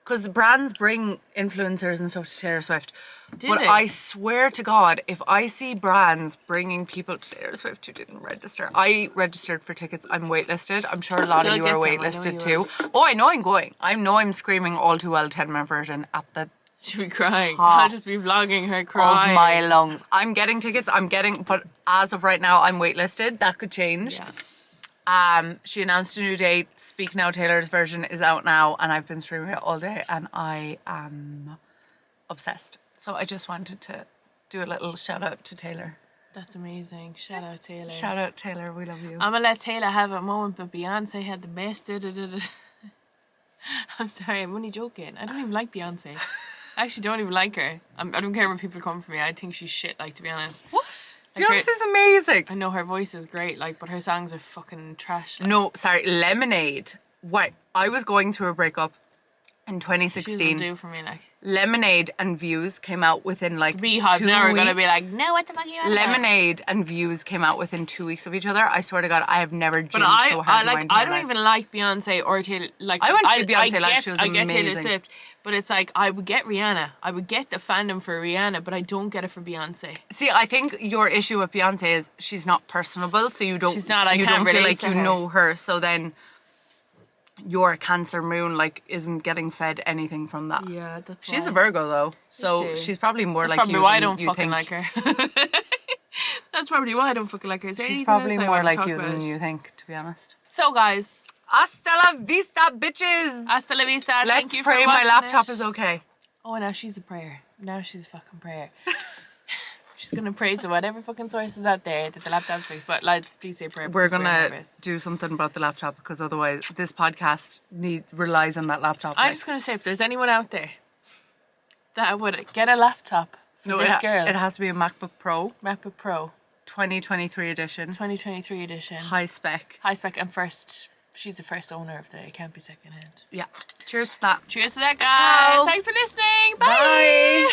Because brands bring influencers and stuff to Taylor Swift. But they? I swear to God, if I see brands bringing people to Taylor Swift who didn't register, I registered for tickets. I'm waitlisted. I'm sure a lot of You'll you are get them, I know waitlisted you too. Oh, I know I'm going. I know I'm screaming all too well 10-minute version at the She'll be crying. Half I'll just be vlogging her crying. of my lungs. I'm getting tickets. But as of right now, I'm waitlisted. That could change. Yeah. She announced a new date. Speak Now Taylor's version is out now, and I've been streaming it all day, and I am obsessed. So I just wanted to do a little shout out to Taylor. That's amazing. Shout out Taylor. Shout out Taylor, we love you. I'm gonna let Taylor have a moment, but Beyonce had the best. I'm sorry, I'm only joking. I don't even like Beyonce. I actually don't even like her. I don't care when people come for me. I think she's shit, like, to be honest. What? Like Beyonce's amazing. I know her voice is great, like, but her songs are fucking trash. Like. No, sorry, Lemonade. Wait, I was going through a breakup in She 2016. doesn't do for me, like. Lemonade and Views came out within like Beehive's 2 never weeks. gonna be like, no, what the fuck are you on about?" Lemonade and Views came out within 2 weeks of each other. I swear to God, I have never gymmed But I, so hard in my like, entire I don't life. even like Beyonce or Taylor. Like, I went to the Beyonce live. She was I get Taylor amazing. Swift, but it's like I would get Rihanna. I would get the fandom for Rihanna, but I don't get it for Beyonce. See, I think your issue with Beyonce is she's not personable, so you don't. She's not, I you can't don't feel relate like to you her. know her. So then, your Cancer moon like isn't getting fed anything from that. Yeah, that's. She's why. a Virgo though, so she? she's probably more That's like probably you why I than don't you fucking think. like her. That's probably why I don't fucking like her. Is there She's anything probably else I more wanna like talk you about? than you think, to be honest. So, guys, Hasta la vista, bitches. hasta la vista. Let's Thank you pray for my watching laptop it. is okay. Oh, now she's a prayer. Now she's a fucking prayer. She's gonna pray to whatever fucking source is out there that the laptop's fixed. But lads, please say prayer. We're because gonna nervous. do something about the laptop because otherwise this podcast relies on that laptop. I'm like. just gonna say, if there's anyone out there that would get a laptop for No, this girl, it has to be a MacBook Pro MacBook Pro 2023 edition, 2023 edition, high spec. high spec, and first. She's the first owner of it. It can't be second hand. Yeah. Cheers to that. Cheers to that, guys. Ciao. Thanks for listening. Bye. Bye.